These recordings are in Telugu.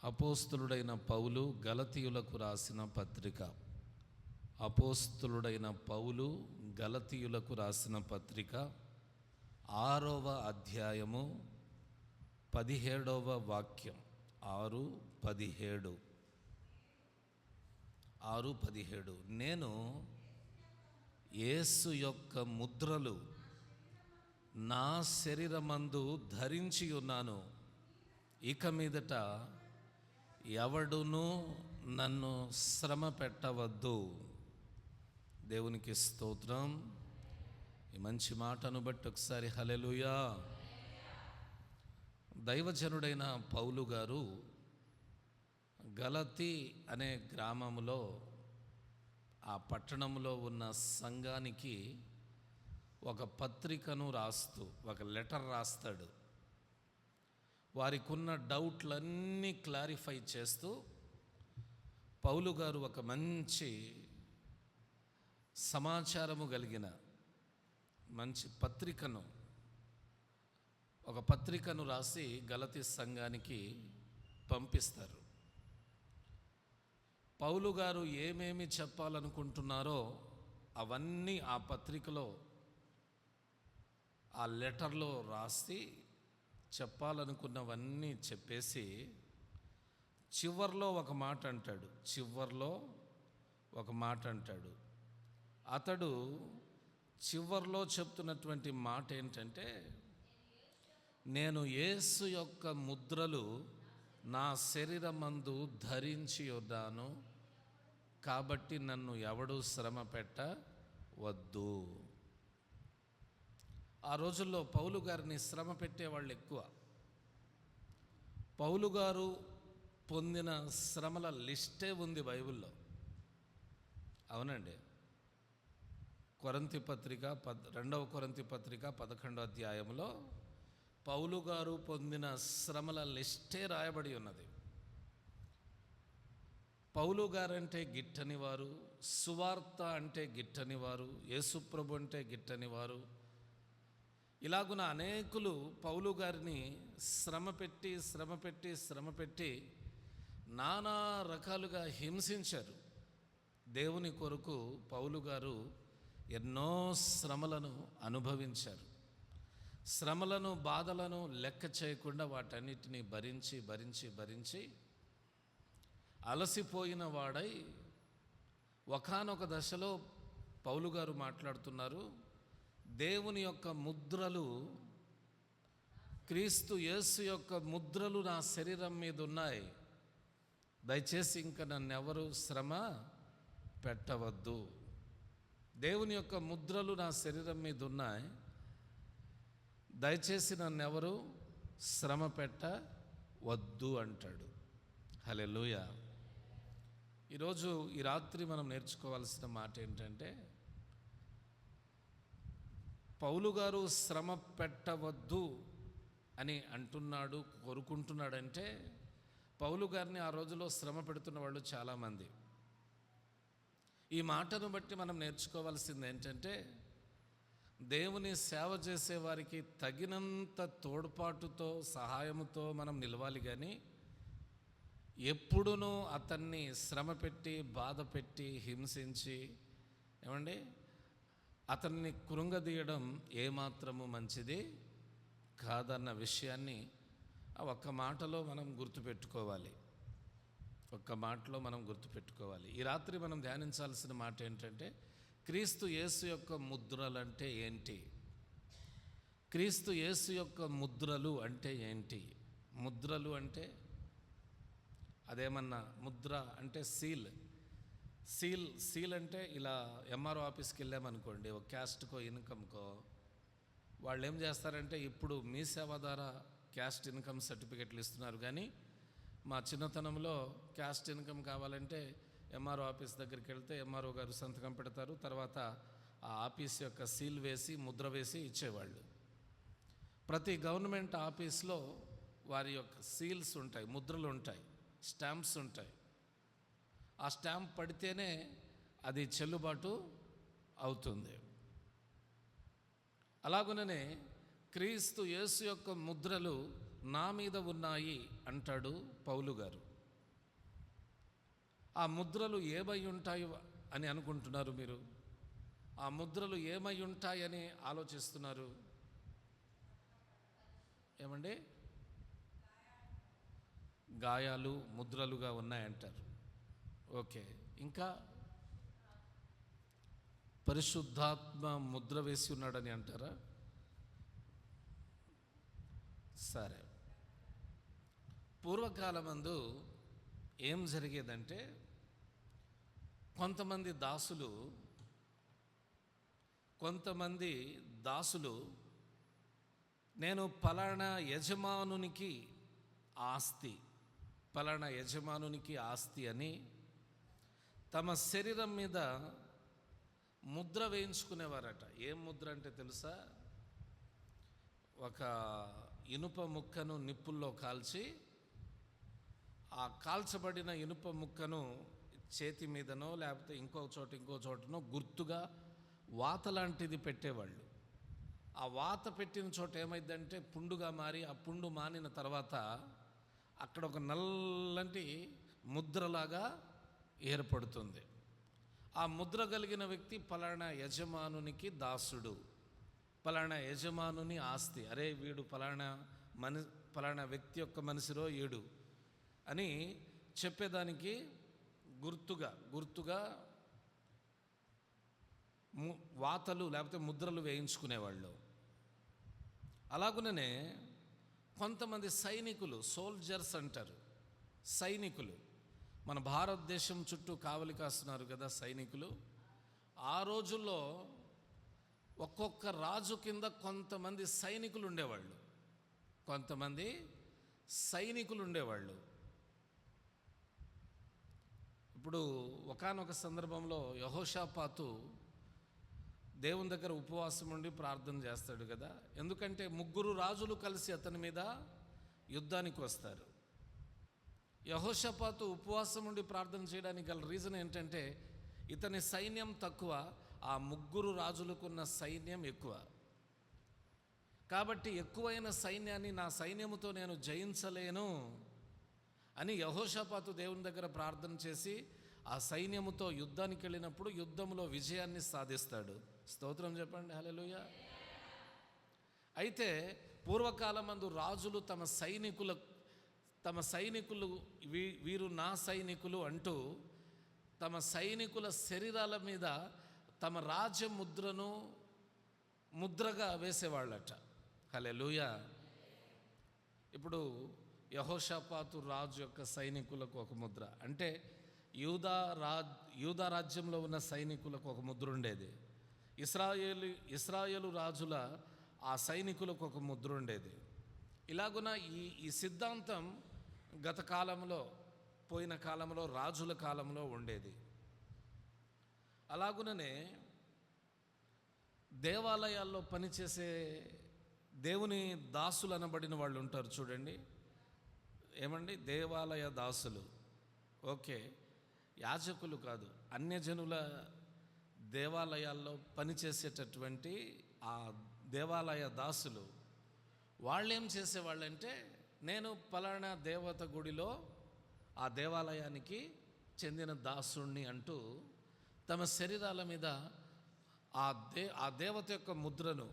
అపోస్తలుడైన పౌలు గలతీయులకు రాసిన పత్రిక. అపోస్తలుడైన పౌలు గలతీయులకు రాసిన పత్రిక 6వ అధ్యాయము 17వ వాక్యం. 6:17 నేను యేసు యొక్క ముద్రలు నా శరీరమందు ధరించి ఉన్నాను. ఇక మీదట ఎవడునూ నన్ను శ్రమ పెట్టవద్దు. దేవునికి స్తోత్రం. ఈ మంచి మాటను బట్టి ఒకసారి హల్లెలూయా. దైవజనుడైన పౌలు గారు గలతీ అనే గ్రామంలో, ఆ పట్టణంలో ఉన్న సంఘానికి ఒక పత్రికను రాస్తూ, ఒక లెటర్ రాస్తాడు. వారికి ఉన్న డౌట్లన్నీ క్లారిఫై చేస్తూ పౌలు గారు ఒక మంచి సమాచారము కలిగిన మంచి పత్రికను రాసి గలతీ సంఘానికి పంపిస్తారు. పౌలు గారు ఏమేమి చెప్పాలనుకుంటున్నారో అవన్నీ ఆ పత్రికలో, ఆ లెటర్లో రాసి చెప్పాలనుకున్నవన్నీ చెప్పేసి చివర్లో ఒక మాట అంటాడు. అతడు చివర్లో చెప్తున్నటువంటి మాట ఏంటంటే, నేను యేసు యొక్క ముద్రలు నా శరీరమందు ధరించి ఉన్నాను, కాబట్టి నన్ను ఎవడూ శ్రమ పెట్టవద్దు. ఆ రోజుల్లో పౌలు గారిని శ్రమ పెట్టేవాళ్ళు ఎక్కువ. పౌలు గారు పొందిన శ్రమల లిస్టే ఉంది బైబిల్లో. అవునండి. 2వ కొరింథీ పత్రిక 11వ అధ్యాయంలో పౌలు గారు పొందిన శ్రమల లిస్టే రాయబడి ఉన్నది. పౌలు గారంటే గిట్టనివారు, సువార్త అంటే గిట్టనివారు, యేసుప్రభు అంటే గిట్టనివారు, ఇలాగున అనేకులు పౌలు గారిని శ్రమ పెట్టి నానా రకాలుగా హింసించారు. దేవుని కొరకు పౌలు గారు ఎన్నో శ్రమలను అనుభవించారు. శ్రమలను, బాధలను లెక్క చేయకుండా వాటన్నిటినీ భరించి అలసిపోయిన వాడై ఒకానొక దశలో పౌలు గారు మాట్లాడుతున్నారు, దేవుని యొక్క ముద్రలు, క్రీస్తు యేసు యొక్క ముద్రలు నా శరీరం మీద ఉన్నాయి. దయచేసి ఇంకా నన్నెవరు శ్రమ పెట్టవద్దు. దేవుని యొక్క ముద్రలు నా శరీరం మీద ఉన్నాయి, దయచేసి నన్నెవరు శ్రమ పెట్టవద్దు అంటాడు. హల్లెలూయా. ఈరోజు ఈ రాత్రి మనం నేర్చుకోవాల్సిన మాట ఏంటంటే, పౌలు గారు శ్రమ పెట్టవద్దు అని అంటున్నాడు, కోరుకుంటున్నాడంటే పౌలు గారిని ఆ రోజులో శ్రమ పెడుతున్న వాళ్ళు చాలామంది. ఈ మాటను బట్టి మనం నేర్చుకోవాల్సింది ఏంటంటే, దేవుని సేవ చేసేవారికి తగినంత తోడ్పాటుతో, సహాయముతో మనం నిలవాలి. కానీ ఎప్పుడునూ అతన్ని శ్రమ పెట్టి, బాధ పెట్టి, హింసించి, అతన్ని కృంగదీయడం ఏమాత్రము మంచిది కాదన్న విషయాన్ని ఒక్క మాటలో మనం గుర్తుపెట్టుకోవాలి. ఈ రాత్రి మనం ధ్యానించాల్సిన మాట ఏంటంటే, క్రీస్తు యేసు యొక్క ముద్రలు అంటే ఏంటి? క్రీస్తు యేసు యొక్క ముద్రలు అంటే ఏంటి? ముద్రలు అంటే అదేమన్నా ముద్ర అంటే సీల్ అంటే ఇలా ఎంఆర్ఓ ఆఫీస్కి వెళ్ళామనుకోండి, ఒక క్యాస్ట్కో ఇన్కమ్కో వాళ్ళు ఏం చేస్తారంటే, ఇప్పుడు మీ సేవ ద్వారా క్యాస్ట్ ఇన్కమ్ సర్టిఫికెట్లు ఇస్తున్నారు, కానీ మా చిన్నతనంలో క్యాస్ట్ ఇన్కమ్ కావాలంటే ఎంఆర్ఓ ఆఫీస్ దగ్గరికి వెళ్తే ఎంఆర్ఓ గారు సంతకం పెడతారు, తర్వాత ఆ ఆఫీస్ యొక్క సీల్ వేసి, ముద్ర వేసి ఇచ్చేవాళ్ళు. ప్రతి గవర్నమెంట్ ఆఫీస్లో వారి యొక్క సీల్స్ ఉంటాయి, ముద్రలు ఉంటాయి, స్టాంప్స్ ఉంటాయి. ఆ స్టాంప్ పడితేనే అది చెల్లుబాటు అవుతుంది. అలాగుననే క్రీస్తు యేసు యొక్క ముద్రలు నా మీద ఉన్నాయి అంటాడు పౌలు గారు. ఆ ముద్రలు ఏమై ఉంటాయి అని అనుకుంటున్నారు మీరు? ఆ ముద్రలు ఏమై ఉంటాయని ఆలోచిస్తున్నారు? ఏమండి? గాయాలు ముద్రలుగా ఉన్నాయంటారు. ఓకే, ఇంకా పరిశుద్ధాత్మ ముద్ర వేసి ఉన్నాడని అంటారా? సరే, పూర్వకాలమందు ఏం జరిగేదంటే, కొంతమంది దాసులు నేను పలానా యజమానునికి ఆస్తి అని తమ శరీరం మీద ముద్ర వేయించుకునేవారట. ఏం ముద్ర అంటే తెలుసా? ఒక ఇనుప ముక్కను నిప్పుల్లో కాల్చి, ఆ కాల్చబడిన ఇనుప ముక్కను చేతి మీదనో లేకపోతే ఇంకో చోటనో గుర్తుగా వాత లాంటిది పెట్టేవాళ్ళు. ఆ వాత పెట్టిన చోట ఏమైందంటే పుండుగా మారి, ఆ పుండు మానిన తర్వాత అక్కడ ఒక నల్లంటి ముద్రలాగా ఏర్పడుతుంది. ఆ ముద్ర కలిగిన వ్యక్తి పలానా యజమానునికి దాసుడు, పలానా యజమానుని ఆస్తి. అరే వీడు పలానా వ్యక్తి యొక్క మనిషిరో ఏడు అని చెప్పేదానికి గుర్తుగా వాతలు లేకపోతే ముద్రలు వేయించుకునేవాళ్ళు. అలాగుననే కొంతమంది సైనికులు, సోల్జర్స్ అంటారు, సైనికులు మన భారతదేశం చుట్టూ కావలి కాస్తున్నారు కదా సైనికులు. ఆ రోజుల్లో ఒక్కొక్క రాజు కింద కొంతమంది సైనికులు ఉండేవాళ్ళు. ఇప్పుడు ఒకానొక సందర్భంలో యెహోషాపాతు దేవుని దగ్గర ఉపవాసం ఉండి ప్రార్థన చేస్తాడు కదా. ఎందుకంటే 3 రాజులు కలిసి అతని మీద యుద్ధానికి వస్తారు. యెహోషాపాతు ఉపవాసం ఉండి ప్రార్థన చేయడానికి గల రీజన్ ఏంటంటే, ఇతని సైన్యం తక్కువ, ఆ 3 రాజులకున్న సైన్యం ఎక్కువ. కాబట్టి ఎక్కువైన సైన్యాన్ని నా సైన్యముతో నేను జయించలేను అని యెహోషాపాతు దేవుని దగ్గర ప్రార్థన చేసి ఆ సైన్యముతో యుద్ధానికి వెళ్ళినప్పుడు యుద్ధంలో విజయాన్ని సాధిస్తాడు. స్తోత్రం చెప్పండి, హల్లెలూయా. అయితే పూర్వకాలమందు రాజులు తమ సైనికులు వీరు నా సైనికులు అంటూ తమ సైనికుల శరీరాల మీద తమ రాజ్య ముద్రగా వేసేవాళ్ళట. హల్లెలూయా. ఇప్పుడు యెహోషాపాతు రాజు యొక్క సైనికులకు ఒక ముద్ర అంటే, యూదా రాజ్యంలో ఉన్న సైనికులకు ఒక ముద్ర ఉండేది. ఇశ్రాయేలు రాజుల ఆ సైనికులకు ఒక ముద్ర ఉండేది. ఇలాగున ఈ సిద్ధాంతం గత కాలంలో, పోయిన కాలంలో, రాజుల కాలంలో ఉండేది. అలాగుననే దేవాలయాల్లో పనిచేసే దేవుని దాసులు అనబడిన వాళ్ళు ఉంటారు చూడండి. ఏమండి? దేవాలయ దాసులు. ఓకే, యాజకులు కాదు, అన్యజనుల దేవాలయాల్లో పనిచేసేటటువంటి ఆ దేవాలయ దాసులు. వాళ్ళేం చేసేవాళ్ళంటే, నేను పలానా దేవత గుడిలో ఆ దేవాలయానికి చెందిన దాసుణ్ణి అంటూ తమ శరీరాల మీద ఆ దేవత యొక్క ముద్రను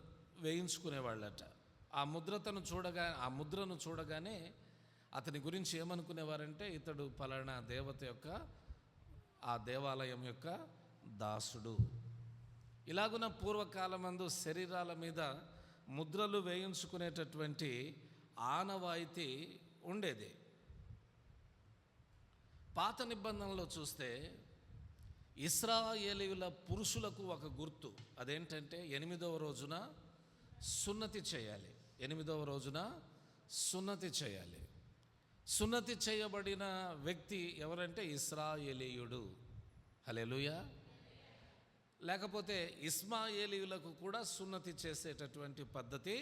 వేయించుకునేవాళ్ళట. ఆ ముద్రను చూడగానే అతని గురించి ఏమనుకునేవారంటే, ఇతడు పలానా దేవత యొక్క ఆ దేవాలయం యొక్క దాసుడు. ఇలాగున పూర్వకాలమందు శరీరాల మీద ముద్రలు వేయించుకునేటటువంటి ఆనవాయితీ ఉండేది. పాత నిబంధనలో చూస్తే ఇశ్రాయేలీయుల పురుషులకు ఒక గుర్తు. అదేంటంటే 8వ రోజున సున్నతి చేయాలి. 8వ రోజున సున్నతి చేయాలి. సున్నతి చేయబడిన వ్యక్తి ఎవరంటే ఇశ్రాయేలీయుడు. హల్లెలూయా. లేకపోతే ఇస్మాయేలీయులకు కూడా సున్నతి చేసేటటువంటి పద్ధతి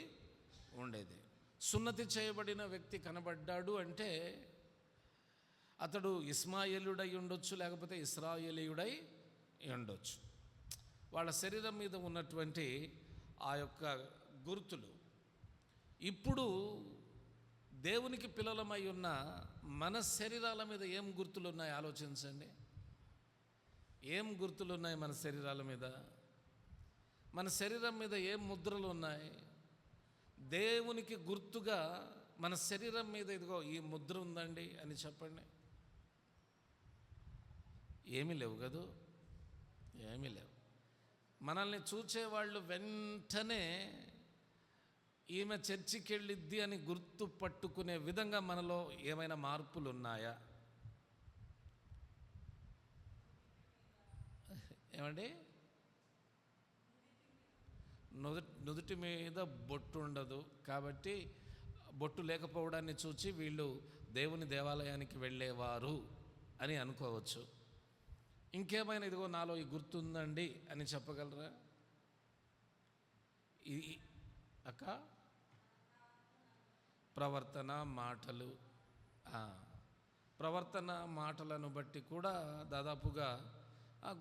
ఉండేది. సున్నతి చేయబడిన వ్యక్తి కనబడ్డాడు అంటే అతడు ఇస్మాయేలుడై ఉండొచ్చు, లేకపోతే ఇశ్రాయేలీయుడై ఉండొచ్చు. వాళ్ళ శరీరం మీద ఉన్నటువంటి ఆ యొక్క గుర్తులు. ఇప్పుడు దేవునికి పిల్లలమై ఉన్న మన శరీరాల మీద ఏం గుర్తులు ఉన్నాయి ఆలోచించండి. ఏం గుర్తులు ఉన్నాయి మన శరీరాల మీద? మన శరీరం మీద ఏం ముద్రలు ఉన్నాయి? దేవునికి గుర్తుగా మన శరీరం మీద ఇదిగో ఈ ముద్ర ఉందండి అని చెప్పండి. ఏమీ లేవు కదూ, ఏమీ లేవు. మనల్ని చూచేవాళ్ళు వెంటనే ఈమె చర్చికి వెళ్ళిద్ది అని గుర్తు పట్టుకునే విధంగా మనలో ఏమైనా మార్పులు ఉన్నాయా? ఏమండి? నుదుటి మీద బొట్టు ఉండదు కాబట్టి బొట్టు లేకపోవడాన్ని చూచి వీళ్ళు దేవుని దేవాలయానికి వెళ్ళేవారు అని అనుకోవచ్చు. ఇంకేమైనా ఇదిగో నాలో ఈ గుర్తుందండి అని చెప్పగలరా? ఈ అక్క ప్రవర్తన, మాటలు, ప్రవర్తన మాటలను బట్టి కూడా దాదాపుగా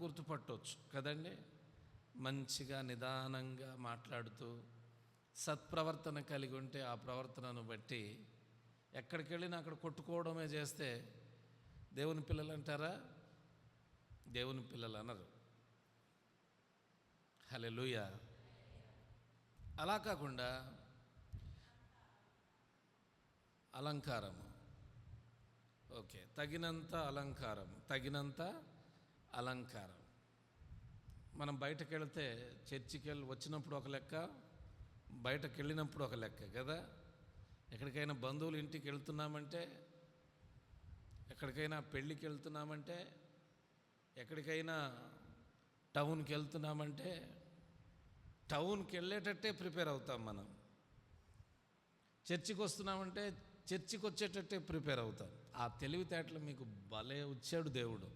గుర్తుపట్టవచ్చు కదండి. మంచిగా నిదానంగా మాట్లాడుతూ సత్ప్రవర్తన కలిగి ఉంటే ఆ ప్రవర్తనను బట్టి ఎక్కడికి వెళ్ళినా అక్కడ కొట్టుకోవడమే చేస్తే దేవుని పిల్లలు అంటారా? దేవుని పిల్లలు అనరు. హల్లెలూయా. అలా కాకుండా అలంకారము, ఓకే, తగినంత అలంకారం. మనం బయటకు వెళితే చర్చికి వచ్చినప్పుడు ఒక లెక్క, బయటకు వెళ్ళినప్పుడు ఒక లెక్క కదా. ఎక్కడికైనా బంధువుల ఇంటికి వెళ్తున్నామంటే, ఎక్కడికైనా పెళ్ళికి వెళ్తున్నామంటే, ఎక్కడికైనా టౌన్కి వెళ్తున్నామంటే టౌన్కి వెళ్ళేటట్టే ప్రిపేర్ అవుతాం మనం. చర్చికి వస్తున్నామంటే చర్చికి వచ్చేటట్టే ప్రిపేర్ అవుతాం. ఆ తెలివితేటలు మీకు భలే వచ్చాడు దేవుడు.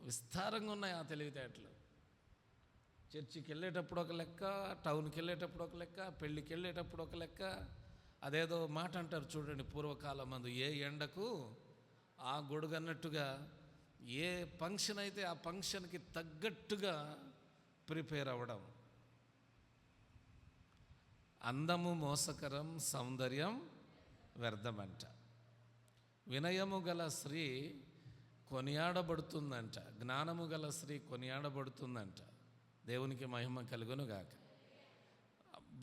విస్తారంగా ఉన్నాయి ఆ తెలివితేటలు. చర్చికి వెళ్ళేటప్పుడు ఒక లెక్క, టౌన్కి వెళ్ళేటప్పుడు ఒక లెక్క, పెళ్ళికి వెళ్ళేటప్పుడు ఒక లెక్క. అదేదో మాట అంటారు చూడండి, పూర్వకాలం మందు ఏ ఎండకు ఆ గొడుగన్నట్టుగా ఏ ఫంక్షన్ అయితే ఆ ఫంక్షన్కి తగ్గట్టుగా ప్రిపేర్ అవ్వడం. అందము మోసకరం, సౌందర్యం వ్యర్థమంట. వినయము గల స్త్రీ కొనియాడబడుతుందంట, జ్ఞానము గల స్త్రీ కొనియాడబడుతుందంట. దేవునికి మహిమ కలుగునుగాక.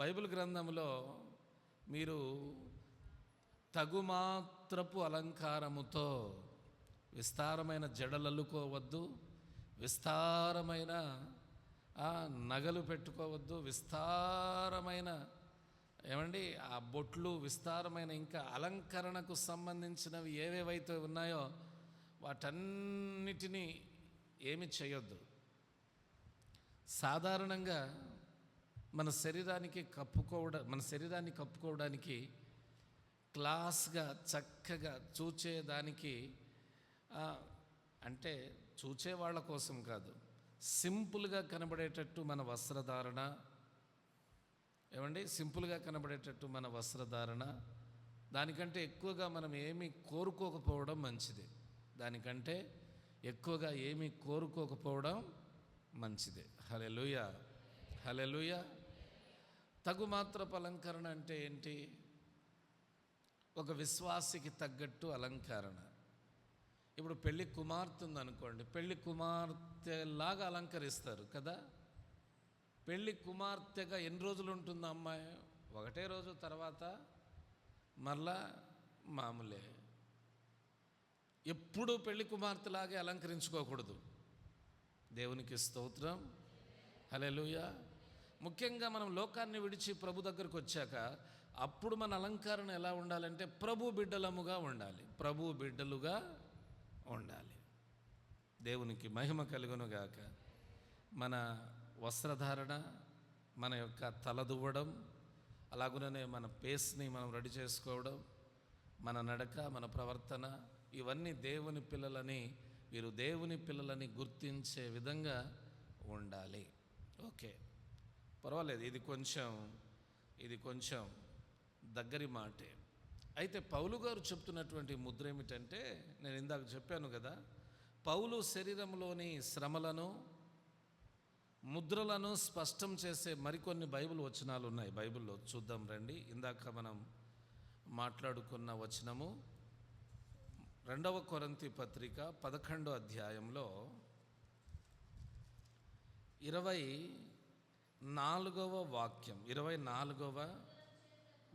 బైబిల్ గ్రంథంలో మీరు తగుమాత్రపు అలంకారముతో విస్తారమైన జడలు అల్లుకోవద్దు, విస్తారమైన నగలు పెట్టుకోవద్దు, విస్తారమైన ఏమండి ఆ బొట్లు, విస్తారమైన ఇంకా అలంకరణకు సంబంధించినవి ఏవేవైతే ఉన్నాయో వాటన్నిటినీ ఏమి చేయొద్దు. సాధారణంగా మన శరీరాన్ని కప్పుకోవడానికి క్లాస్గా చక్కగా చూచేదానికి, అంటే చూచే వాళ్ళ కోసం కాదు, సింపుల్గా కనబడేటట్టు మన వస్త్రధారణ, ఏమండి సింపుల్గా కనబడేటట్టు మన వస్త్రధారణ, దానికంటే ఎక్కువగా మనం ఏమీ కోరుకోకపోవడం మంచిది. దానికంటే ఎక్కువగా ఏమీ కోరుకోకపోవడం మంచిది. హల్లెలూయా, హల్లెలూయా. తగుమాత్రపు అలంకరణ అంటే ఏంటి? ఒక విశ్వాసికి తగ్గట్టు అలంకరణ. ఇప్పుడు పెళ్లి కుమార్తె ఉందనుకోండి, పెళ్లి కుమార్తెలాగా అలంకరిస్తారు కదా. పెళ్లి కుమార్తెగా ఎన్ని రోజులు ఉంటుంది అమ్మాయి? ఒకటే రోజు, తర్వాత మరలా మామూలే. ఎప్పుడూ పెళ్లి కుమార్తెలాగే అలంకరించుకోకూడదు. దేవునికి స్తోత్రం, హల్లెలూయా. ముఖ్యంగా మనం లోకాన్ని విడిచి ప్రభు దగ్గరకు వచ్చాక అప్పుడు మన అలంకరణ ఎలా ఉండాలంటే ప్రభు బిడ్డలముగా ఉండాలి, ప్రభు బిడ్డలుగా ఉండాలి. దేవునికి మహిమ కలుగునుగాక. మన వస్త్రధారణ, మన యొక్క తలదువ్వడం, అలాగుననే మన పేస్ని మనం రెడీ చేసుకోవడం, మన నడక, మన ప్రవర్తన, ఇవన్నీ దేవుని పిల్లలని గుర్తించే విధంగా ఉండాలి. ఓకే, పర్వాలేదు. ఇది కొంచెం దగ్గరి మాటే. అయితే పౌలు గారు చెప్తున్నటువంటి ముద్ర ఏమిటంటే, నేను ఇందాక చెప్పాను కదా, పౌలు శరీరంలోని శ్రమలను, ముద్రలను స్పష్టం చేసే మరికొన్ని బైబిల్ వచనాలు ఉన్నాయి. బైబిల్లో చూద్దాం రండి. ఇందాక మనం మాట్లాడుకున్న వచనము 2 కొరింథీ పత్రిక 11వ అధ్యాయంలో 24వ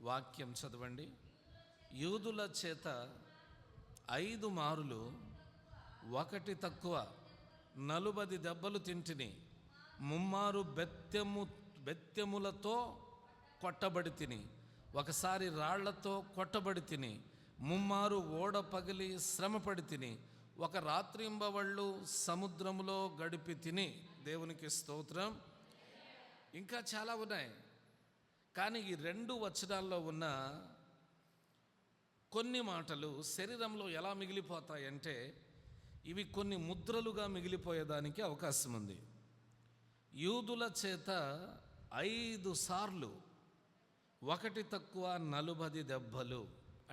వాక్యం చదవండి. యూదుల చేత 5 మారులు ఒకటి తక్కువ 40 దెబ్బలు తింటిని, ముమ్మారు బెత్తెములతో కొట్టబడి తిని, ఒకసారి రాళ్లతో కొట్టబడి తిని, ముమ్మారు ఓడ పగిలి శ్రమపడి తిని, ఒక రాత్రింబవళ్ళు సముద్రములో గడిపి తిని. దేవునికి స్తోత్రం. ఇంకా చాలా ఉన్నాయి, కానీ ఈ 2 వచనాల్లో ఉన్న కొన్ని మాటలు శరీరంలో ఎలా మిగిలిపోతాయంటే ఇవి కొన్ని ముద్రలుగా మిగిలిపోయేదానికి అవకాశం ఉంది. యూదుల చేత 5 సార్లు ఒకటి తక్కువ 40 దెబ్బలు,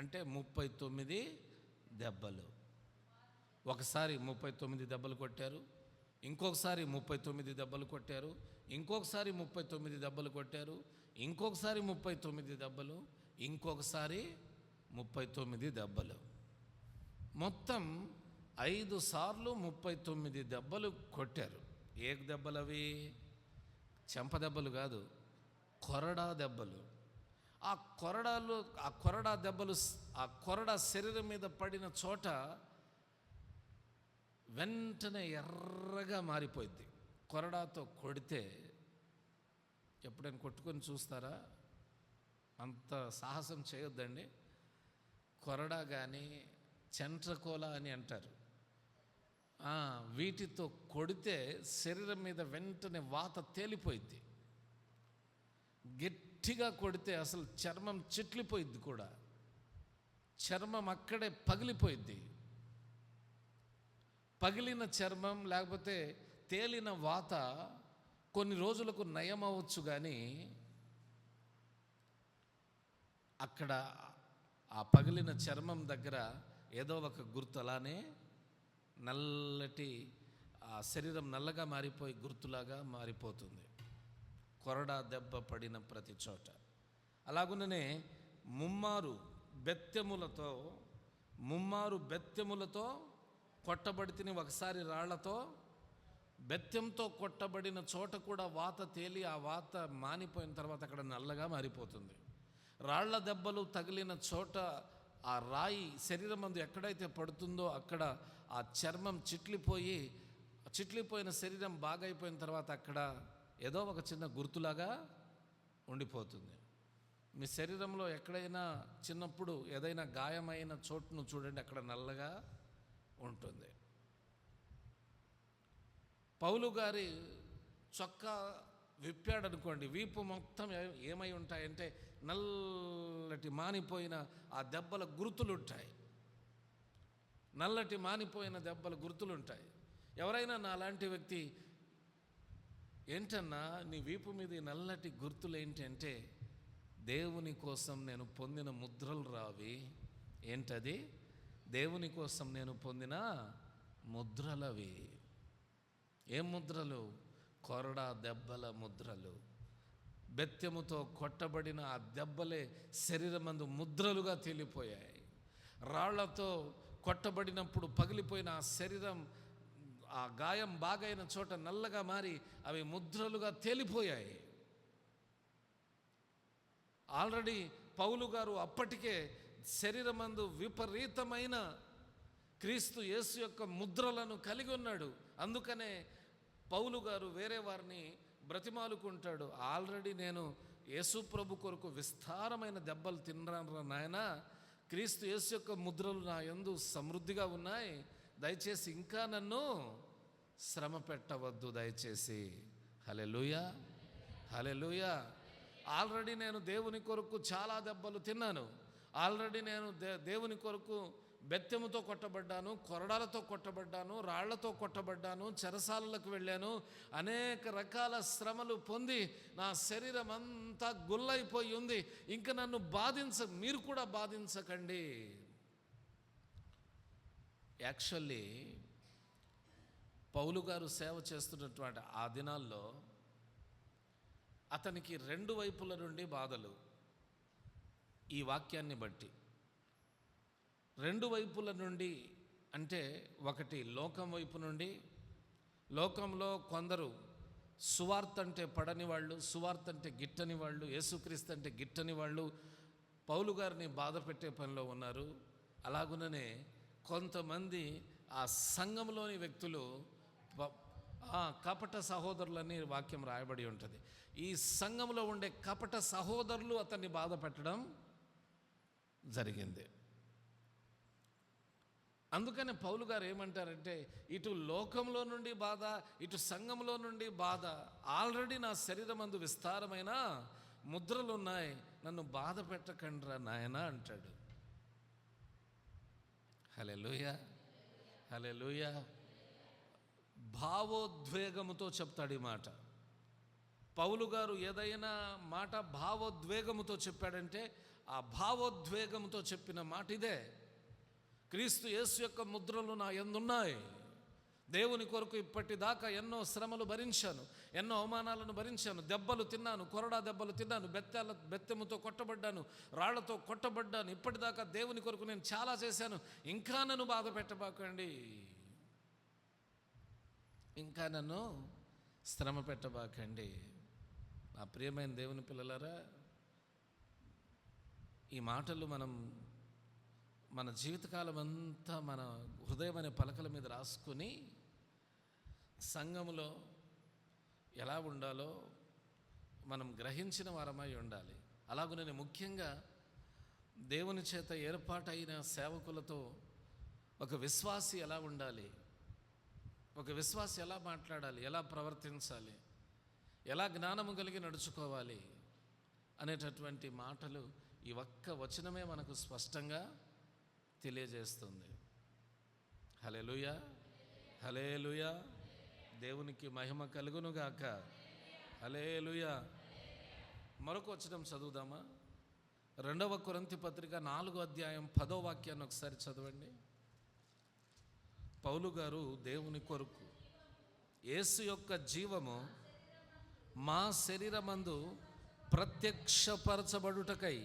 అంటే 39 దెబ్బలు. ఒకసారి 39 దెబ్బలు కొట్టారు, ఇంకొకసారి 39 దెబ్బలు కొట్టారు, ఇంకొకసారి 39 దెబ్బలు కొట్టారు, ఇంకొకసారి 39 దెబ్బలు, ఇంకొకసారి 39 దెబ్బలు. మొత్తం 5 సార్లు 39 దెబ్బలు కొట్టారు. ఏ దెబ్బలు అవి? చెంప దెబ్బలు కాదు, కొరడా దెబ్బలు. ఆ కొరడా దెబ్బలు ఆ కొరడా శరీరం మీద పడిన చోట వెంటనే ఎర్రగా మారిపోయింది. కొరడాతో కొడితే ఎప్పుడైనా కొట్టుకొని చూస్తారా? అంత సాహసం చేయొద్దండి. కొరడా కానీ చంట్రకోల అని అంటారు, వీటితో కొడితే శరీరం మీద వెంటనే వాత తేలిపోయింది. గట్టిగా కొడితే అసలు చర్మం చిట్లిపోయిద్ది కూడా, చర్మం అక్కడే పగిలిపోయిద్ది. పగిలిన చర్మం లేకపోతే తేలిన వాత కొన్ని రోజులకు నయం అవ్వచ్చు, కానీ అక్కడ ఆ పగిలిన చర్మం దగ్గర ఏదో ఒక గుర్తు అలానే నల్లటి ఆ శరీరం నల్లగా మారిపోయి గుర్తులాగా మారిపోతుంది కొరడా దెబ్బ పడిన ప్రతి చోట. అలాగుననే ముమ్మారు బెత్తెములతో కొట్టబడితిని, ఒకసారి రాళ్లతో. బెత్తెంతో కొట్టబడిన చోట కూడా వాత తేలి ఆ వాత మానిపోయిన తర్వాత అక్కడ నల్లగా మారిపోతుంది. రాళ్ల దెబ్బలు తగిలిన చోట ఆ రాయి శరీరం మందు ఎక్కడైతే పడుతుందో అక్కడ ఆ చర్మం చిట్లిపోయిన శరీరం బాగైపోయిన తర్వాత అక్కడ ఏదో ఒక చిన్న గుర్తులాగా ఉండిపోతుంది. మీ శరీరంలో ఎక్కడైనా చిన్నప్పుడు ఏదైనా గాయమైన చోటును చూడండి, అక్కడ నల్లగా ఉంటుంది. పౌలు గారి చొక్కా విప్పాడనుకోండి, వీపు మొత్తం ఏమై ఉంటాయంటే నల్లటి మానిపోయిన ఆ దెబ్బల గుర్తులుంటాయి. నల్లటి మానిపోయిన దెబ్బల గుర్తులుంటాయి. ఎవరైనా నా లాంటి వ్యక్తి, ఏంటన్నా నీ వీపు మీద నల్లటి గుర్తులు ఏంటి అంటే, దేవుని కోసం నేను పొందిన ముద్రలు రావి. ఏంటది? దేవుని కోసం నేను పొందిన ముద్రలవి. ఏం ముద్రలు? కొరడా దెబ్బల ముద్రలు. బెత్తెముతో కొట్టబడిన ఆ దెబ్బలే శరీరమందు ముద్రలుగా తేలిపోయాయి. రాళ్లతో కొట్టబడినప్పుడు పగిలిపోయిన ఆ శరీరం, ఆ గాయం బాగైన చోట నల్లగా మారి అవి ముద్రలుగా తేలిపోయాయి. ఆల్రెడీ పౌలు గారు అప్పటికే శరీరమందు విపరీతమైన క్రీస్తు యేసు యొక్క ముద్రలను కలిగి ఉన్నాడు. అందుకనే పౌలు గారు వేరే వారిని బ్రతిమాలుకుంటాడు, ఆల్రెడీ నేను యేసు ప్రభు కొరకు విస్తారమైన దెబ్బలు తిన్నాను నాయన, క్రీస్తు యేసు యొక్క ముద్రలు నా యందు సమృద్ధిగా ఉన్నాయి, దయచేసి ఇంకా నన్ను శ్రమ పెట్టవద్దు దయచేసి. హల్లెలూయా, హల్లెలూయా. ఆల్రెడీ నేను దేవుని కొరకు చాలా దెబ్బలు తిన్నాను. ఆల్రెడీ నేను దేవుని కొరకు బెత్తెముతో కొట్టబడ్డాను, కొరడాలతో కొట్టబడ్డాను, రాళ్లతో కొట్టబడ్డాను, చెరసాలలకు వెళ్ళాను, అనేక రకాల శ్రమలు పొంది నా శరీరం అంతా గుల్లైపోయి ఉంది. ఇంకా నన్ను మీరు కూడా బాధించకండి. యాక్చువల్లీ పౌలు గారు సేవ చేస్తున్నటువంటి ఆ దినాల్లో అతనికి 2 వైపుల నుండి బాధలు. ఈ వాక్యాన్ని బట్టి 2 వైపుల నుండి అంటే, ఒకటి లోకం వైపు నుండి, లోకంలో కొందరు సువార్త అంటే పడని వాళ్ళు, సువార్త అంటే గిట్టని వాళ్ళు, యేసుక్రీస్తు అంటే గిట్టని వాళ్ళు పౌలు గారిని బాధ పెట్టే పనిలో ఉన్నారు. అలాగుననే కొంతమంది ఆ సంఘంలోని వ్యక్తులు కపట సహోదరులని వాక్యం రాయబడి ఉంటుంది. ఈ సంఘంలో ఉండే కపట సహోదరులు అతన్ని బాధ పెట్టడం జరిగింది. అందుకని పౌలు గారు ఏమంటారంటే, ఇటు లోకంలో నుండి బాధ, ఇటు సంఘంలో నుండి బాధ, ఆల్రెడీ నా శరీరమందు విస్తారమైన ముద్రలు ఉన్నాయి, నన్ను బాధ పెట్టకండ్రా నాయనా అంటాడు. హల్లెలూయా, హల్లెలూయా. భావోద్వేగముతో చెప్తాడు ఈ మాట. పౌలు గారు ఏదైనా మాట భావోద్వేగముతో చెప్పాడంటే ఆ భావోద్వేగంతో చెప్పిన మాట ఇదే. క్రీస్తు యేసు యొక్క ముద్రలు నా యందున్నాయి. దేవుని కొరకు ఇప్పటిదాకా ఎన్నో శ్రమలు భరించాను, ఎన్నో అవమానాలను భరించాను, దెబ్బలు తిన్నాను, కొరడా దెబ్బలు తిన్నాను, బెత్తెముతో కొట్టబడ్డాను, రాళ్లతో కొట్టబడ్డాను. ఇప్పటిదాకా దేవుని కొరకు నేను చాలా చేశాను. ఇంకా నన్ను బాధ పెట్టబాకండి, ఇంకా నన్ను శ్రమ పెట్టబాకండి. నా ప్రియమైన దేవుని పిల్లలారా, ఈ మాటలు మనం మన జీవితకాలం అంతా మన హృదయం అనే పలకల మీద రాసుకొని సంఘములో ఎలా ఉండాలో మనం గ్రహించిన వారమై ఉండాలి. అలాగనే ముఖ్యంగా దేవుని చేత ఏర్పాటైన సేవకులతో ఒక విశ్వాసి ఎలా ఉండాలి, ఒక విశ్వాసి ఎలా మాట్లాడాలి, ఎలా ప్రవర్తించాలి, ఎలా జ్ఞానము కలిగి నడుచుకోవాలి అనేటటువంటి మాటలు ఈ ఒక్క వచనమే మనకు స్పష్టంగా తెలియజేస్తుంది. హల్లెలూయా, హల్లెలూయా. దేవునికి మహిమ కలుగునుగాక. హల్లెలూయా. మరొక వచనం చదువుదామా? 2 కొరింథీ పత్రిక 4వ అధ్యాయం 10వ వాక్యాన్ని ఒకసారి చదవండి. పౌలు గారు దేవుని కొరకు యేసు యొక్క జీవము మా శరీరమందు ప్రత్యక్షపరచబడుటకై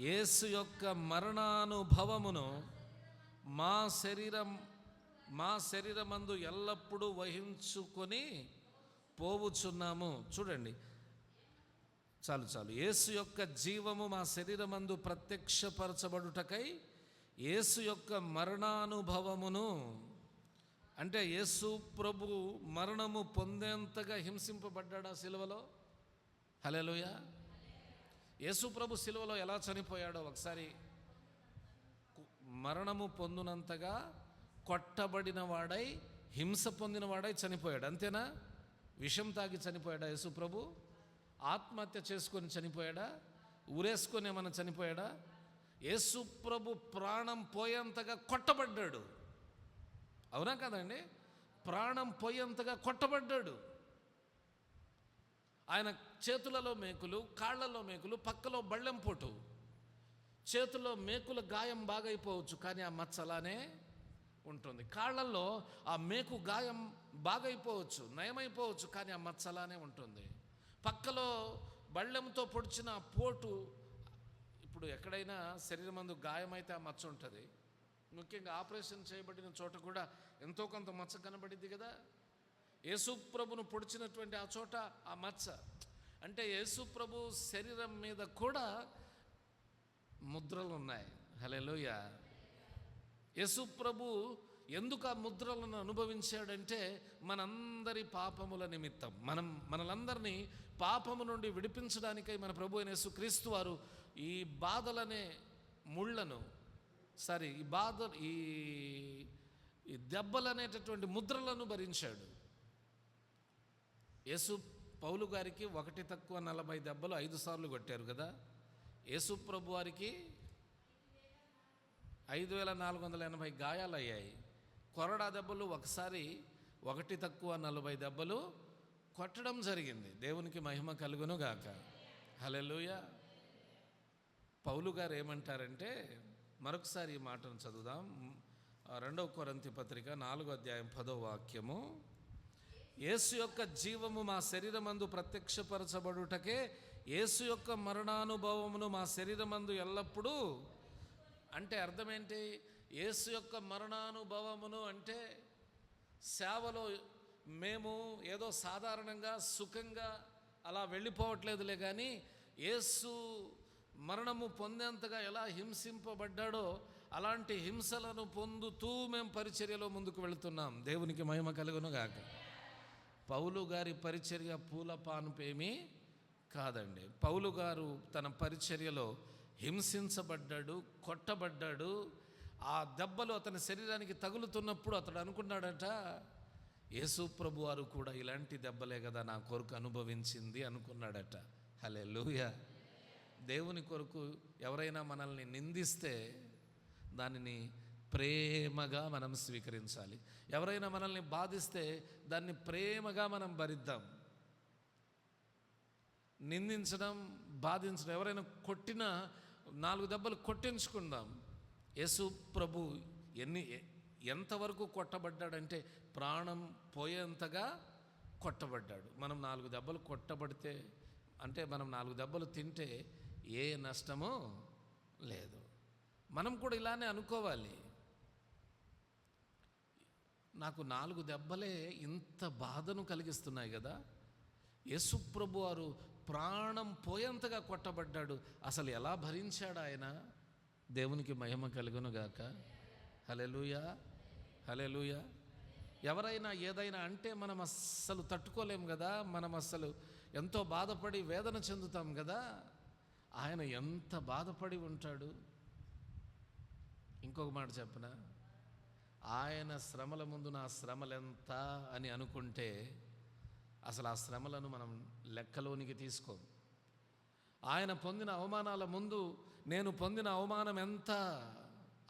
యేసు యొక్క మరణానుభవమును మా శరీరమందు ఎల్లప్పుడూ వహించుకొని పోవుచున్నాము. చూడండి, చాలు. యేసు యొక్క జీవము మా శరీరమందు ప్రత్యక్షపరచబడుటకై యేసు యొక్క మరణానుభవమును, అంటే యేసు ప్రభు మరణము పొందేంతగా హింసింపబడ్డాడా సిలువలో? హల్లెలూయా. యేసు ప్రభు సిలువలో ఎలా చనిపోయాడో ఒకసారి, మరణము పొందినంతగా కొట్టబడిన వాడై, హింస పొందిన వాడై చనిపోయాడు. అంతేనా? విషం తాగి చనిపోయాడా యేసు ప్రభు? ఆత్మహత్య చేసుకొని చనిపోయాడా? ఊరేసుకొని ఏమన్నా చనిపోయాడా? యేసు ప్రభు ప్రాణం పోయేంతగా కొట్టబడ్డాడు. అవునా కదండి? ప్రాణం పోయేంతగా కొట్టబడ్డాడు. ఆయన చేతులలో మేకులు, కాళ్లలో మేకులు, పక్కలో బళ్ళెం పోటు. చేతుల్లో మేకుల గాయం బాగైపోవచ్చు, కానీ ఆ మచ్చ అలానే ఉంటుంది. కాళ్లలో ఆ మేకు గాయం బాగైపోవచ్చు, నయమైపోవచ్చు, కానీ ఆ మచ్చ అలానే ఉంటుంది. పక్కలో బళ్ళెంతో పొడిచిన పోటు, ఇప్పుడు ఎక్కడైనా శరీరమందు గాయమైతే ఆ మచ్చ ఉంటుంది. ముఖ్యంగా ఆపరేషన్ చేయబడిన చోట కూడా ఎంతో కొంత మచ్చ కనబడింది కదా. యేసు ప్రభును పొడిచినటువంటి ఆ చోట ఆ మచ్చ, అంటే యేసు ప్రభు శరీరం మీద కూడా ముద్రలు ఉన్నాయి. హల్లెలూయా. యేసు ప్రభు ఎందుకు ఆ ముద్రలను అనుభవించాడంటే మనందరి పాపముల నిమిత్తం, మనలందరినీ పాపము నుండి విడిపించడానికై మన ప్రభు అయిన యేసుక్రీస్తు వారు ఈ బాధలనే ముళ్ళను, ఈ దెబ్బలనేటటువంటి ముద్రలను భరించాడు. యేసు పౌలు గారికి 1 తక్కువ 40 దెబ్బలు 5 సార్లు కొట్టారు కదా. యేసు ప్రభు వారికి 5480 గాయాలు అయ్యాయి. కొరడా దెబ్బలు ఒకసారి 1 తక్కువ 40 దెబ్బలు కొట్టడం జరిగింది. దేవునికి మహిమ కలుగును గాక. హల్లెలూయా. పౌలు గారు ఏమంటారంటే, మరొకసారి ఈ మాటను చదువుదాం. 2 కొరింథీ పత్రిక 4వ అధ్యాయం 10వ వాక్యము. యేసు యొక్క జీవము మా శరీరమందు ప్రత్యక్షపరచబడుటకే యేసు యొక్క మరణానుభవమును మా శరీరమందు ఎల్లప్పుడూ, అంటే అర్థమేంటి? యేసు యొక్క మరణానుభవమును అంటే సేవలో మేము ఏదో సాధారణంగా సుఖంగా అలా వెళ్ళిపోవట్లేదులే, కానీ యేసు మరణము పొందేంతగా ఎలా హింసింపబడ్డాడో అలాంటి హింసలను పొందుతూ మేము పరిచర్యలో ముందుకు వెళుతున్నాం. దేవునికి మహిమ కలుగును గాక. పౌలు గారి పరిచర్య పూల పానుపేమీ కాదండి. పౌలు గారు తన పరిచర్యలో హింసించబడ్డాడు, కొట్టబడ్డాడు. ఆ దెబ్బలు అతని శరీరానికి తగులుతున్నప్పుడు అతడు అనుకున్నాడట, యేసు ప్రభు వారు కూడా ఇలాంటి దెబ్బలే కదా నా కొరకు అనుభవించింది అనుకున్నాడట. హల్లెలూయా. దేవుని కొరకు ఎవరైనా మనల్ని నిందిస్తే దానిని ప్రేమగా మనం స్వీకరించాలి. ఎవరైనా మనల్ని బాధిస్తే దాన్ని ప్రేమగా మనం భరిద్దాం. నిందించడం, బాధించడం, ఎవరైనా కొట్టినా 4 దెబ్బలు కొట్టించుకుందాం. యేసు ప్రభు ఎంతవరకు కొట్టబడ్డాడంటే ప్రాణం పోయేంతగా కొట్టబడ్డాడు. మనం 4 దెబ్బలు కొట్టబడితే అంటే మనం 4 దెబ్బలు తింటే ఏ నష్టమో లేదు. మనం కూడా ఇలానే అనుకోవాలి, నాకు 4 దెబ్బలే ఇంత బాధను కలిగిస్తున్నాయి కదా, యేసు ప్రభు వారు ప్రాణం పోయేంతగా కొట్టబడ్డాడు, అసలు ఎలా భరించాడు ఆయన? దేవునికి మహిమ కలుగును గాక. హల్లెలూయా, హల్లెలూయా. ఎవరైనా ఏదైనా అంటే మనం అస్సలు తట్టుకోలేం కదా, మనం అస్సలు ఎంతో బాధపడి వేదన చెందుతాం కదా. ఆయన ఎంత బాధపడి ఉంటాడు. ఇంకొక మాట చెప్పనా, ఆయన శ్రమల ముందు నా శ్రమలెంత అని అనుకుంటే అసలు ఆ శ్రమలను మనం లెక్కలోనికి తీసుకోం. ఆయన పొందిన అవమానాల ముందు నేను పొందిన అవమానం ఎంత?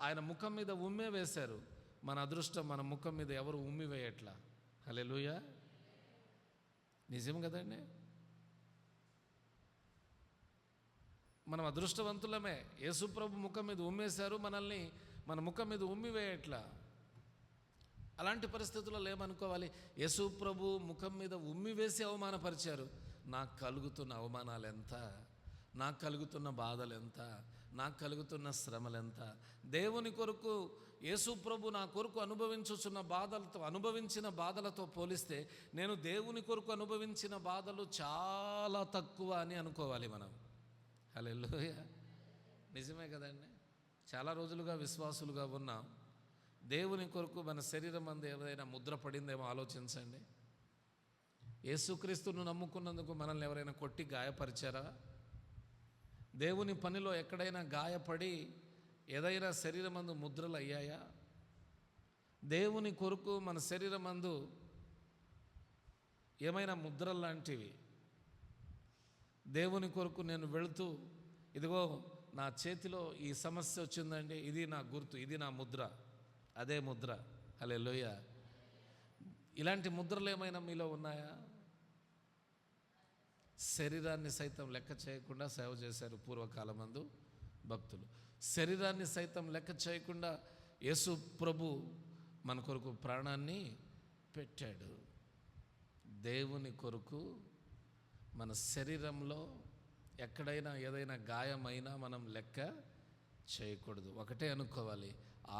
ఆయన ముఖం మీద ఉమ్మే వేశారు. మన అదృష్టం మన ముఖం మీద ఎవరు ఉమ్మి వేయట్లా. హల్లెలూయా, నిజం కదండి. మనం అదృష్టవంతులమే. యేసుప్రభు ముఖం మీద ఉమ్మేశారు, మనల్ని మన ముఖం మీద ఉమ్మి వేయట్లా. అలాంటి పరిస్థితుల్లో ఏమనుకోవాలి, యేసుప్రభు ముఖం మీద ఉమ్మి వేసి అవమానపరిచారు. నాకు కలుగుతున్న అవమానాలు ఎంత, నాకు కలుగుతున్న బాధలు ఎంత, నాకు కలుగుతున్న శ్రమలు ఎంత. దేవుని కొరకు యేసుప్రభు నా కొరకు అనుభవించిన బాధలతో పోలిస్తే నేను దేవుని కొరకు అనుభవించిన బాధలు చాలా తక్కువ అని అనుకోవాలి మనం. హల్లెలూయా, నిజమే కదండి. చాలా రోజులుగా విశ్వాసులుగా ఉన్నాం. దేవుని కొరకు మన శరీరం అందు ఏదైనా ముద్ర పడిందేమో ఆలోచించండి. యేసుక్రీస్తును నమ్ముకున్నందుకు మనల్ని ఎవరైనా కొట్టి గాయపరిచారా? దేవుని పనిలో ఎక్కడైనా గాయపడి ఏదైనా శరీరమందు ముద్రలు అయ్యాయా? దేవుని కొరకు మన శరీరమందు ఏమైనా ముద్రలు లాంటివి, దేవుని కొరకు నేను వెళుతూ ఇదిగో నా చేతిలో ఈ సమస్య వచ్చిందండి, ఇది నా గుర్తు, ఇది నా ముద్ర, అదే ముద్ర. హల్లెలూయా. ఇలాంటి ముద్రలు ఏమైనా మీలో ఉన్నాయా? శరీరాన్ని సైతం లెక్క చేయకుండా సేవ చేశారు పూర్వకాలమందు భక్తులు. శరీరాన్ని సైతం లెక్క చేయకుండా యేసు ప్రభు మన కొరకు ప్రాణాన్ని పెట్టాడు. దేవుని కొరకు మన శరీరంలో ఎక్కడైనా ఏదైనా గాయమైనా మనం లెక్క చేయకూడదు. ఒకటే అనుకోవాలి,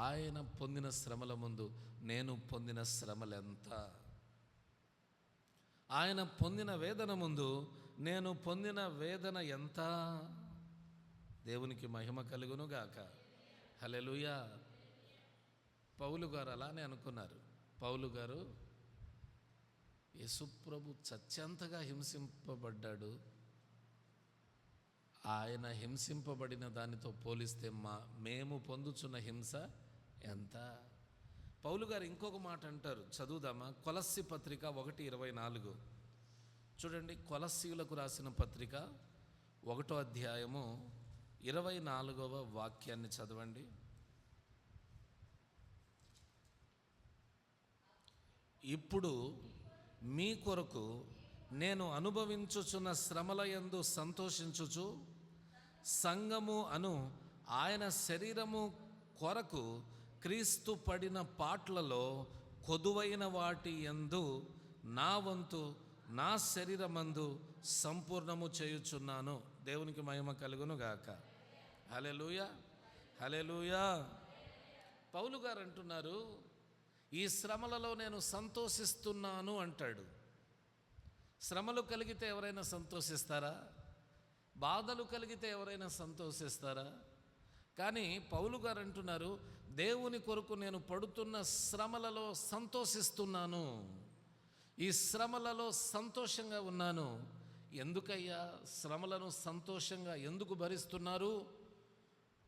ఆయన పొందిన శ్రమల ముందు నేను పొందిన శ్రమలెంత, ఆయన పొందిన వేదన ముందు నేను పొందిన వేదన ఎంత. దేవునికి మహిమ కలుగును గాక. హల్లెలూయా. పౌలు గారు అలానే అనుకున్నారు. పౌలు గారు యేసుప్రభు చచ్చేంతగా హింసింపబడ్డాడు, ఆయన హింసింపబడిన దానితో పోలిస్తే మేము పొందుచున్న హింస ఎంత? పౌలు గారు ఇంకొక మాట అంటారు, చదువుదామా? కొలస్సీ పత్రిక 1:24 చూడండి. కొలస్సీలకు రాసిన పత్రిక 1వ అధ్యాయము 24వ వాక్యాన్ని చదవండి. ఇప్పుడు మీ కొరకు నేను అనుభవించుచున్న శ్రమల యందు సంతోషించుచు సంఘము అను ఆయన శరీరము కొరకు క్రీస్తు పడిన పాట్లలో కొదువైన వాటి యందు నా వంతు నా శరీరమందు సంపూర్ణము చేయుచున్నాను. దేవునికి మహిమ కలుగును గాక. హల్లెలూయా, హల్లెలూయా. పౌలు గారు అంటున్నారు, ఈ శ్రమలలో నేను సంతోషిస్తున్నాను అంటాడు. శ్రమలు కలిగితే ఎవరైనా సంతోషిస్తారా? బాధలు కలిగితే ఎవరైనా సంతోషిస్తారా? కానీ పౌలు గారు అంటున్నారు, దేవుని కొరకు నేను పడుతున్న శ్రమలలో సంతోషిస్తున్నాను, ఈ శ్రమలలో సంతోషంగా ఉన్నాను. ఎందుకయ్యా శ్రమలను సంతోషంగా ఎందుకు భరిస్తున్నారు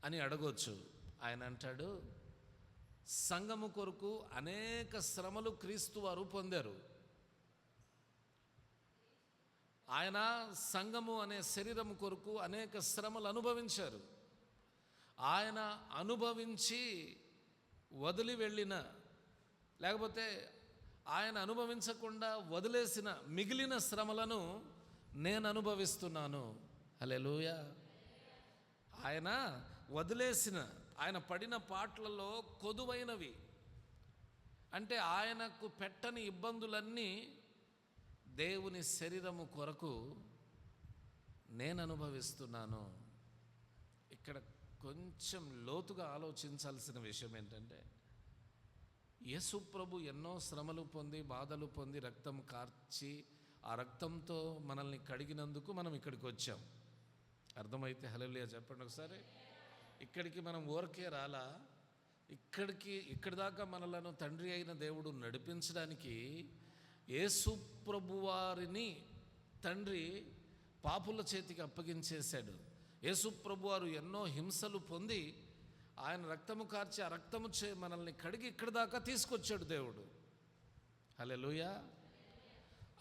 అని అడగొచ్చు. ఆయన అంటాడు, సంఘము కొరకు అనేక శ్రమలు క్రీస్తు వారు పొందారు. ఆయన సంఘము అనే శరీరం కొరకు అనేక శ్రమలు అనుభవించారు. ఆయన అనుభవించి వదిలి వెళ్ళిన, లేకపోతే ఆయన అనుభవించకుండా వదిలేసిన మిగిలిన శ్రమలను నేను అనుభవిస్తున్నాను. హల్లెలూయా. ఆయన వదిలేసిన, ఆయన పడిన పాటలలో కొదువైనవి అంటే ఆయనకు పెట్టని ఇబ్బందులన్నీ దేవుని శరీరము కొరకు నేను అనుభవిస్తున్నాను. ఇక్కడ కొంచెం లోతుగా ఆలోచించాల్సిన విషయం ఏంటంటే, యేసు ప్రభు ఎన్నో శ్రమలు పొంది, బాధలు పొంది, రక్తం కార్చి, ఆ రక్తంతో మనల్ని కడిగినందుకు మనం ఇక్కడికి వచ్చాం. అర్థమైతే హల్లెలూయా చెప్పండి ఒకసారి. ఇక్కడికి మనం ఊరికే రాలా. ఇక్కడి దాకా మనలను తండ్రి అయిన దేవుడు నడిపించడానికి యేసు ప్రభువారిని తండ్రి పాపుల చేతికి అప్పగించేశాడు. యేసు ప్రభువారు ఎన్నో హింసలు పొంది ఆయన రక్తము కార్చి, ఆ రక్తము మనల్ని కడిగి ఇక్కడి దాకా తీసుకొచ్చాడు దేవుడు. హల్లెలూయా.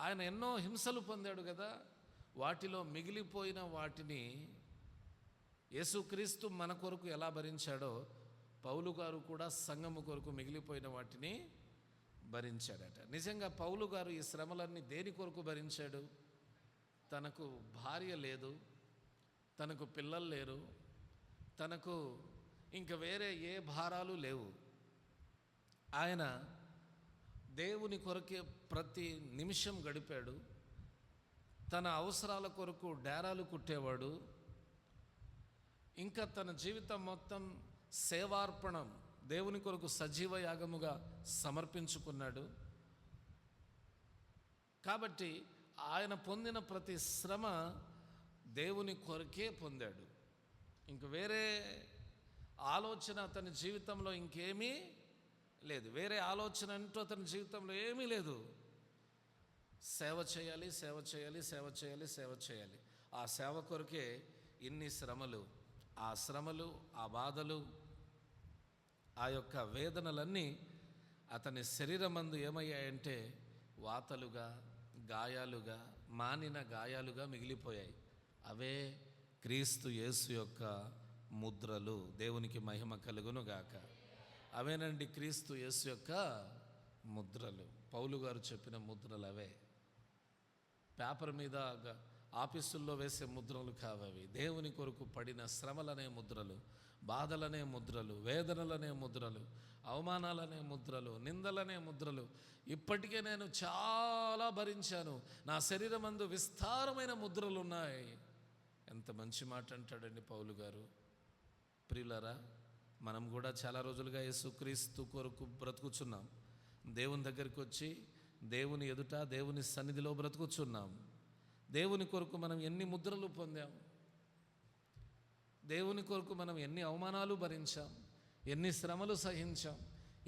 ఆయన ఎన్నో హింసలు పొందాడు కదా, వాటిలో మిగిలిపోయిన వాటిని యేసుక్రీస్తు మన కొరకు ఎలా భరించాడో, పౌలు గారు కూడా సంఘము కొరకు మిగిలిపోయిన వాటిని భరించాడట. నిజంగా పౌలు గారు ఈ శ్రమలన్నీ దేని కొరకు భరించాడు? తనకు భార్య లేదు, తనకు పిల్లలు లేరు, తనకు ఇంక వేరే ఏ భారాలు లేవు. ఆయన దేవుని కొరకే ప్రతి నిమిషం గడిపాడు. తన అవసరాల కొరకు డేరాలు కుట్టేవాడు. ఇంకా తన జీవితం మొత్తం సేవార్పణం, దేవుని కొరకు సజీవ యాగముగా సమర్పించుకున్నాడు. కాబట్టి ఆయన పొందిన ప్రతి శ్రమ దేవుని కొరకే పొందాడు. ఇంక వేరే ఆలోచన అతని జీవితంలో ఇంకేమీ లేదు. వేరే ఆలోచన అంటూ అతని జీవితంలో ఏమీ లేదు. సేవ చేయాలి, సేవ చేయాలి, సేవ చేయాలి, సేవ చేయాలి. ఆ సేవ కొరకే ఇన్ని శ్రమలు. ఆ శ్రమలు, ఆ బాధలు, ఆ యొక్క వేదనలన్నీ అతని శరీరమందు ఏమయ్యాయంటే వాతలుగా, గాయాలుగా, మానిన గాయాలుగా మిగిలిపోయాయి. అవే క్రీస్తు యేసు యొక్క ముద్రలు. దేవునికి మహిమ కలుగును గాక. అవేనండి క్రీస్తు యేసు యొక్క ముద్రలు. పౌలు గారు చెప్పిన ముద్రలు అవే. పేపర్ మీద ఆఫీసుల్లో వేసే ముద్రలు కావవి. దేవుని కొరకు పడిన శ్రమలనే ముద్రలు, బాధలనే ముద్రలు, వేదనలనే ముద్రలు, అవమానాలనే ముద్రలు, నిందలనే ముద్రలు. ఇప్పటికే నేను చాలా భరించాను, నా శరీరమందు విస్తారమైన ముద్రలు ఉన్నాయి. ఎంత మంచి మాట అంటాడండి పౌలు గారు. ప్రియులారా, మనం కూడా చాలా రోజులుగా యేసుక్రీస్తు కొరకు బ్రతుకుచున్నాం. దేవుని దగ్గరికి వచ్చి దేవుని ఎదుట, దేవుని సన్నిధిలో బ్రతుకుచున్నాం. దేవుని కొరకు మనం ఎన్ని ముద్రలు పొందాం, దేవుని కొరకు మనం ఎన్ని అవమానాలు భరించాం, ఎన్ని శ్రమలు సహించాం,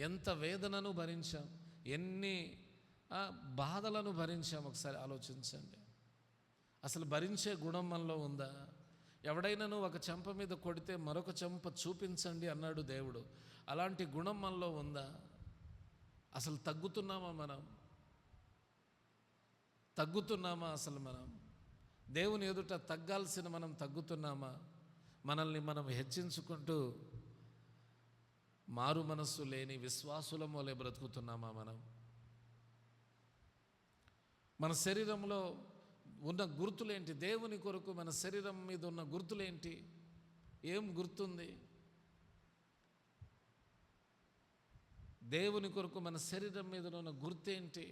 ఎంత వేదనను భరించాం, ఎన్ని బాధలను భరించాం. ఒకసారి ఆలోచించండి. అసలు భరించే గుణం మనలో ఉందా? ఎవడైనాను ఒక చెంప మీద కొడితే మరొక చెంప చూపించండి అన్నాడు దేవుడు. అలాంటి గుణం మనలో ఉందా? అసలు తగ్గుతున్నామా మనం? తగ్గుతున్నామా అసలు మనం? దేవుని ఎదుట తగ్గాల్సిన మనం తగ్గుతున్నామా? మనల్ని మనం హెచ్చించుకుంటూ మారు మనస్సు లేని విశ్వాసుల వలె బ్రతుకుతున్నామా మనం? మన శరీరంలో ఉన్న గుర్తులేంటి? దేవుని కొరకు మన శరీరం మీద ఉన్న గుర్తులేంటి? ఏం గుర్తుంది? దేవుని కొరకు మన శరీరం మీద ఉన్న గుర్తేంటి?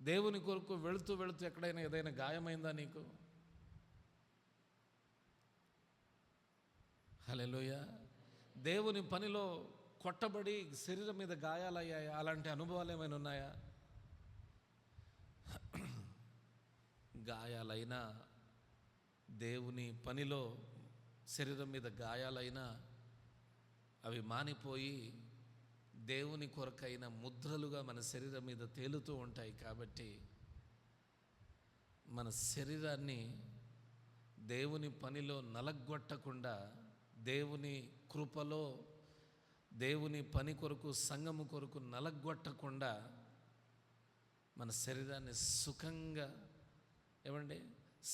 దేవుని కొరకు వెళుతూ వెళుతూ ఎక్కడైనా ఏదైనా గాయమైందా నీకు? హల్లెలూయా. దేవుని పనిలో కొట్టబడి శరీరం మీద గాయాలయ్యాయా? అలాంటి అనుభవాలు ఏమైనా ఉన్నాయా? గాయాలైనా, దేవుని పనిలో శరీరం మీద గాయాలైనా అవి మానిపోయి దేవుని కొరకైన ముద్రలుగా మన శరీరం మీద తేలుతూ ఉంటాయి. కాబట్టి మన శరీరాన్ని దేవుని పనిలో నలగొట్టకుండా, దేవుని కృపలో దేవుని పని కొరకు, సంఘము కొరకు నలగొట్టకుండా మన శరీరాన్ని సుఖంగా, ఏమండి,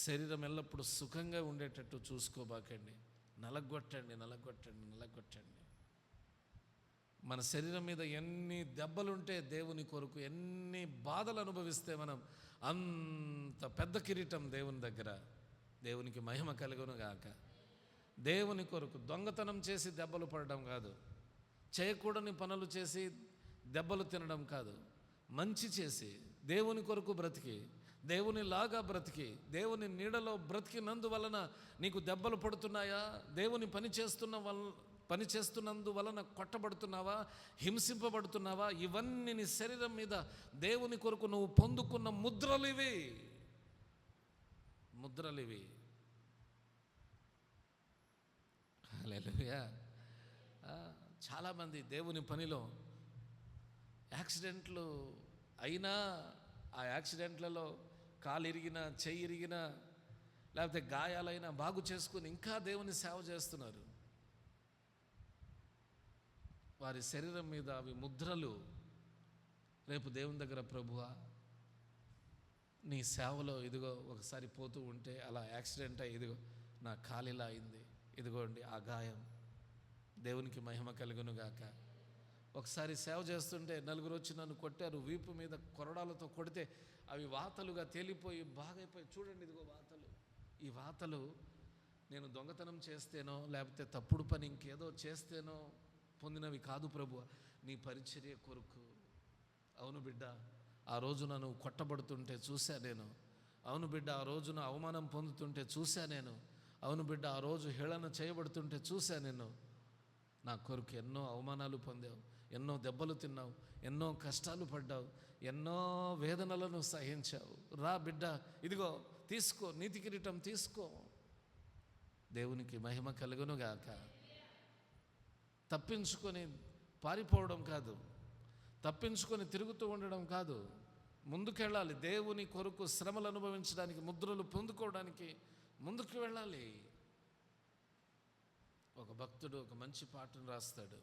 శరీరం ఎల్లప్పుడూ సుఖంగా ఉండేటట్టు చూసుకోబాకండి. నలగొట్టండి. మన శరీరం మీద ఎన్ని దెబ్బలుంటే దేవుని కొరకు, ఎన్ని బాధలు అనుభవిస్తే మనం అంత పెద్ద కిరీటం దేవుని దగ్గర. దేవునికి మహిమ కలుగును గాక. దేవుని కొరకు దొంగతనం చేసి దెబ్బలు పడడం కాదు, చేయకూడని పనులు చేసి దెబ్బలు తినడం కాదు, మంచి చేసి దేవుని కొరకు బ్రతికి, దేవునిలాగా బ్రతికి, దేవుని నీడలో బ్రతికినందువలన నీకు దెబ్బలు పడుతున్నాయా? దేవుని పని చేస్తున్నందువలన కొట్టబడుతున్నావా? హింసింపబడుతున్నావా? ఇవన్నీ నీ శరీరం మీద దేవుని కొరకు నువ్వు పొందుకున్న ముద్రలివి. హల్లెలూయా. చాలామంది దేవుని పనిలో యాక్సిడెంట్లు అయినా, ఆ యాక్సిడెంట్లలో కాలు ఇరిగినా, చెయ్యి ఇరిగినా, లేకపోతే గాయాలైనా బాగు చేసుకుని ఇంకా దేవుని సేవ చేస్తున్నారు. వారి శరీరం మీద అవి ముద్రలు. రేపు దేవుని దగ్గర, ప్రభువా నీ సేవలో ఇదిగో ఒకసారి పోతూ ఉంటే అలా యాక్సిడెంట్ అయ్యి ఇదిగో నా కాలిలా అయింది, ఇదిగోండి ఆ గాయం, దేవునికి మహిమ కలుగును గాక. ఒకసారి సేవ చేస్తుంటే నలుగురు వచ్చి నన్ను కొట్టారు, వీపు మీద కొరడాలతో కొడితే అవి వాతలుగా తేలిపోయి బాగైపోయి, చూడండి ఇదిగో వాతలు. ఈ వాతలు నేను దొంగతనం చేస్తేనో లేకపోతే తప్పుడు పని ఇంకేదో చేస్తేనో పొందినవి కాదు ప్రభువా, నీ పరిచర్య కొరకు. అవును బిడ్డ, ఆ రోజున నువ్వు కొట్టబడుతుంటే చూశా నేను. అవును బిడ్డ, ఆ రోజున అవమానం పొందుతుంటే చూశా నేను. అవును బిడ్డ, ఆ రోజు హేళన చేయబడుతుంటే చూశా నేను. నా కొరకు ఎన్నో అవమానాలు పొందావు, ఎన్నో దెబ్బలు తిన్నావు, ఎన్నో కష్టాలు పడ్డావు, ఎన్నో వేదనలను సహించావు. రా బిడ్డ, ఇదిగో తీసుకో, నీతి కిరీటం తీసుకో. దేవునికి మహిమ కలుగును గాక. తప్పించుకొని పారిపోవడం కాదు, తప్పించుకొని తిరుగుతూ ఉండడం కాదు, ముందుకెళ్ళాలి. దేవుని కొరకు శ్రమలు అనుభవించడానికి, ముద్రలు పొందుకోవడానికి ముందుకు వెళ్ళాలి. ఒక భక్తుడు ఒక మంచి పాటను రాస్తాడు.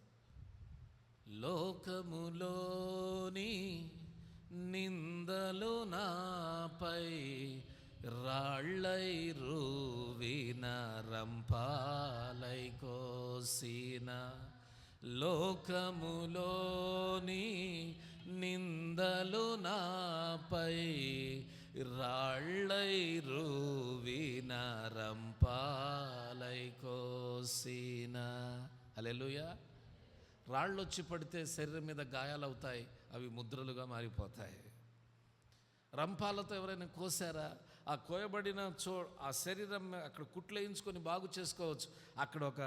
లోకములోని నిందలు నాపై రాళ్ళై రువిన రంపాలై కోసిన, లోకములోని నిందలు నాపై రాళ్ళై రువిన రంపాలై కోసిన. హల్లెలూయా. రాళ్ళు వచ్చి పడితే శరీరం మీద గాయాలవుతాయి, అవి ముద్రలుగా మారిపోతాయి. రంపాలతో ఎవరైనా కోసారా? ఆ కోయబడిన ఆ శరీరం అక్కడ కుట్లేయించుకొని బాగు చేసుకోవచ్చు, అక్కడ ఒక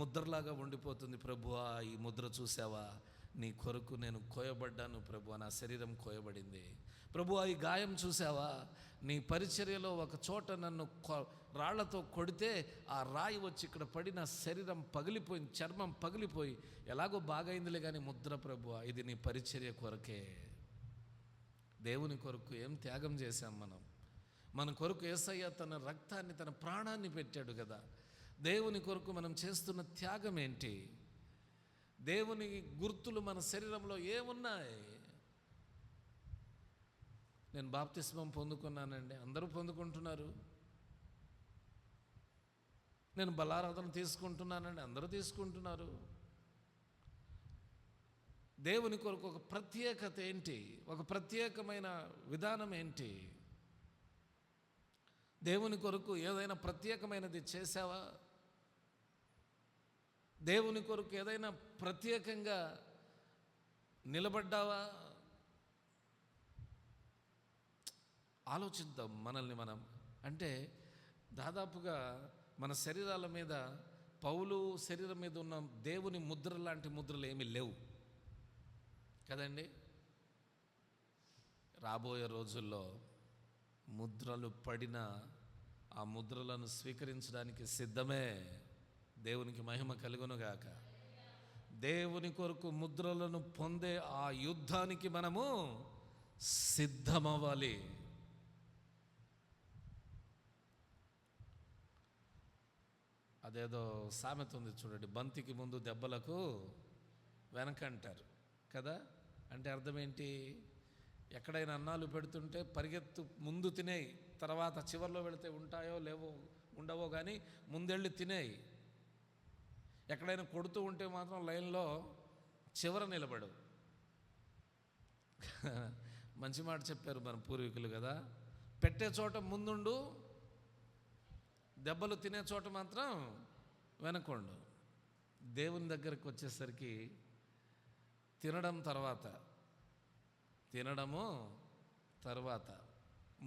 ముద్రలాగా ఉండిపోతుంది. ప్రభువా, ఈ ముద్ర చూసావా? నీ కొరకు నేను కోయబడ్డాను ప్రభువా, నా శరీరం కోయబడింది. ప్రభువా, ఈ గాయం చూసావా? నీ పరిచర్యలో ఒక చోట నన్ను రాళ్లతో కొడితే ఆ రాయి వచ్చి ఇక్కడ పడి నా శరీరం పగిలిపోయింది, చర్మం పగిలిపోయి ఎలాగో బాగైందిలే కానీ ముద్ర ప్రభువా, ఇది నీ పరిచర్య కొరకే. దేవుని కొరకు ఏం త్యాగం చేశాం మనం. మన కొరకు యేసయ్య తన రక్తాన్ని, తన ప్రాణాన్ని పెట్టాడు కదా. దేవుని కొరకు మనం చేస్తున్న త్యాగం ఏంటి? దేవుని గుర్తులు మన శరీరంలో ఏమున్నాయి? నేను బాప్తిస్మం పొందుకున్నానండి, అందరూ పొందుకుంటున్నారు. నేను బలారాధన తీసుకుంటున్నానండి, అందరూ తీసుకుంటున్నారు. దేవుని కొరకు ఒక ప్రత్యేకత ఏంటి? ఒక ప్రత్యేకమైన విధానం ఏంటి? దేవుని కొరకు ఏదైనా ప్రత్యేకమైనది చేసావా? దేవుని కొరకు ఏదైనా ప్రత్యేకంగా నిలబడ్డావా? ఆలోచిద్దాం మనల్ని మనం. అంటే దాదాపుగా మన శరీరాల మీద పౌలు శరీరం మీద ఉన్న దేవుని ముద్ర లాంటి ముద్రలు ఏమీ లేవు కదండి. రాబోయే రోజుల్లో ముద్రలు పడిన ఆ ముద్రలను స్వీకరించడానికి సిద్ధమే. దేవునికి మహిమ కలుగునుగాక. దేవుని కొరకు ముద్రలను పొందే ఆ యుద్ధానికి మనము సిద్ధమవ్వాలి. అదేదో సామెత ఉంది చూడండి, బంతికి ముందు దెబ్బలకు వెనకంటారు కదా. అంటే అర్థం ఏంటి? ఎక్కడైనా అన్నాలు పెడుతుంటే పరిగెత్తు ముందు తినేయి, తర్వాత చివరిలో వెళితే ఉంటాయో లేవో ఉండవో కానీ ముందెళ్ళి తినేయి. ఎక్కడైనా కొడుతూ ఉంటే మాత్రం లైన్లో చివర నిలబడు. మంచి మాట చెప్పారు మన పూర్వీకులు కదా. పెట్టే చోట ముందుండు, దెబ్బలు తినే చోట మాత్రం వెనకొండు. దేవుని దగ్గరికి వచ్చేసరికి తినడము తర్వాత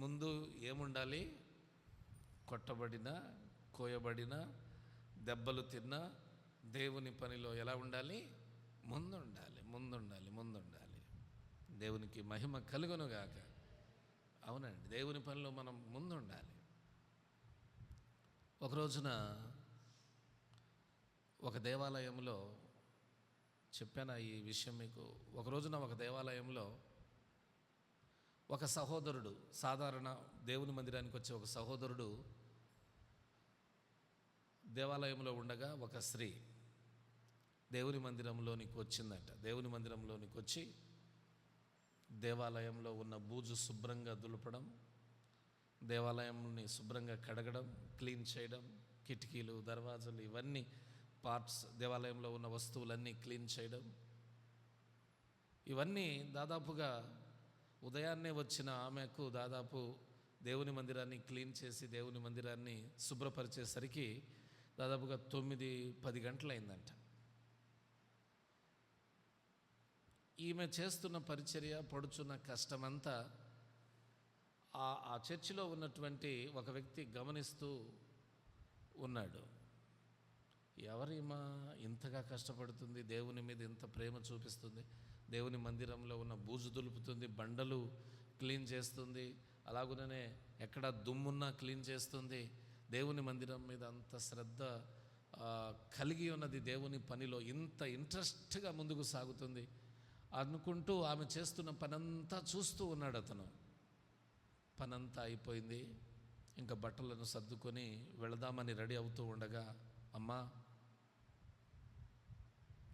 ముందు ఏముండాలి? కొట్టబడిన, కోయబడిన, దెబ్బలు తిన్న దేవుని పనిలో ఎలా ఉండాలి? ముందుండాలి. దేవునికి మహిమ కలుగునుగాక. అవునండి, దేవుని పనిలో మనం ముందుండాలి. ఒక రోజున ఒక దేవాలయంలో చెప్పాను ఈ విషయం మీకు. ఒక రోజున ఒక దేవాలయంలో ఒక సహోదరుడు, సాధారణ దేవుని మందిరానికి వచ్చే ఒక సహోదరుడు దేవాలయంలో ఉండగా ఒక స్త్రీ దేవుని మందిరంలోనికి వచ్చిందట. దేవుని మందిరంలోనికి వచ్చి దేవాలయంలో ఉన్న బూజు శుభ్రంగా దులపడం, దేవాలయంని శుభ్రంగా కడగడం, క్లీన్ చేయడం, కిటికీలు, దర్వాజాలు, ఇవన్నీ పార్ట్స్, దేవాలయంలో ఉన్న వస్తువులన్నీ క్లీన్ చేయడం, ఇవన్నీ దాదాపుగా ఉదయాన్నే వచ్చిన ఆమెకు దాదాపు దేవుని మందిరాన్ని క్లీన్ చేసి దేవుని మందిరాన్ని శుభ్రపరిచేసరికి దాదాపుగా 9-10 గంటలైందంట. ఈమె చేస్తున్న పరిచర్య, పడుచున్న కష్టమంతా ఆ చర్చిలో ఉన్నటువంటి ఒక వ్యక్తి గమనిస్తూ ఉన్నాడు. ఎవరిమా ఇంతగా కష్టపడుతుంది, దేవుని మీద ఇంత ప్రేమ చూపిస్తుంది, దేవుని మందిరంలో ఉన్న బూజు దులుపుతుంది, బండలు క్లీన్ చేస్తుంది, అలాగుననే ఎక్కడ దుమ్మున్నా క్లీన్ చేస్తుంది, దేవుని మందిరం మీద అంత శ్రద్ధ కలిగి ఉన్నది, దేవుని పనిలో ఇంత ఇంట్రెస్ట్గా ముందుకు సాగుతుంది అనుకుంటూ ఆమె చేస్తున్న పనంతా చూస్తూ ఉన్నాడు అతను. పనంతా అయిపోయింది, ఇంకా బట్టలను సర్దుకొని వెళదామని రెడీ అవుతూ ఉండగా, అమ్మా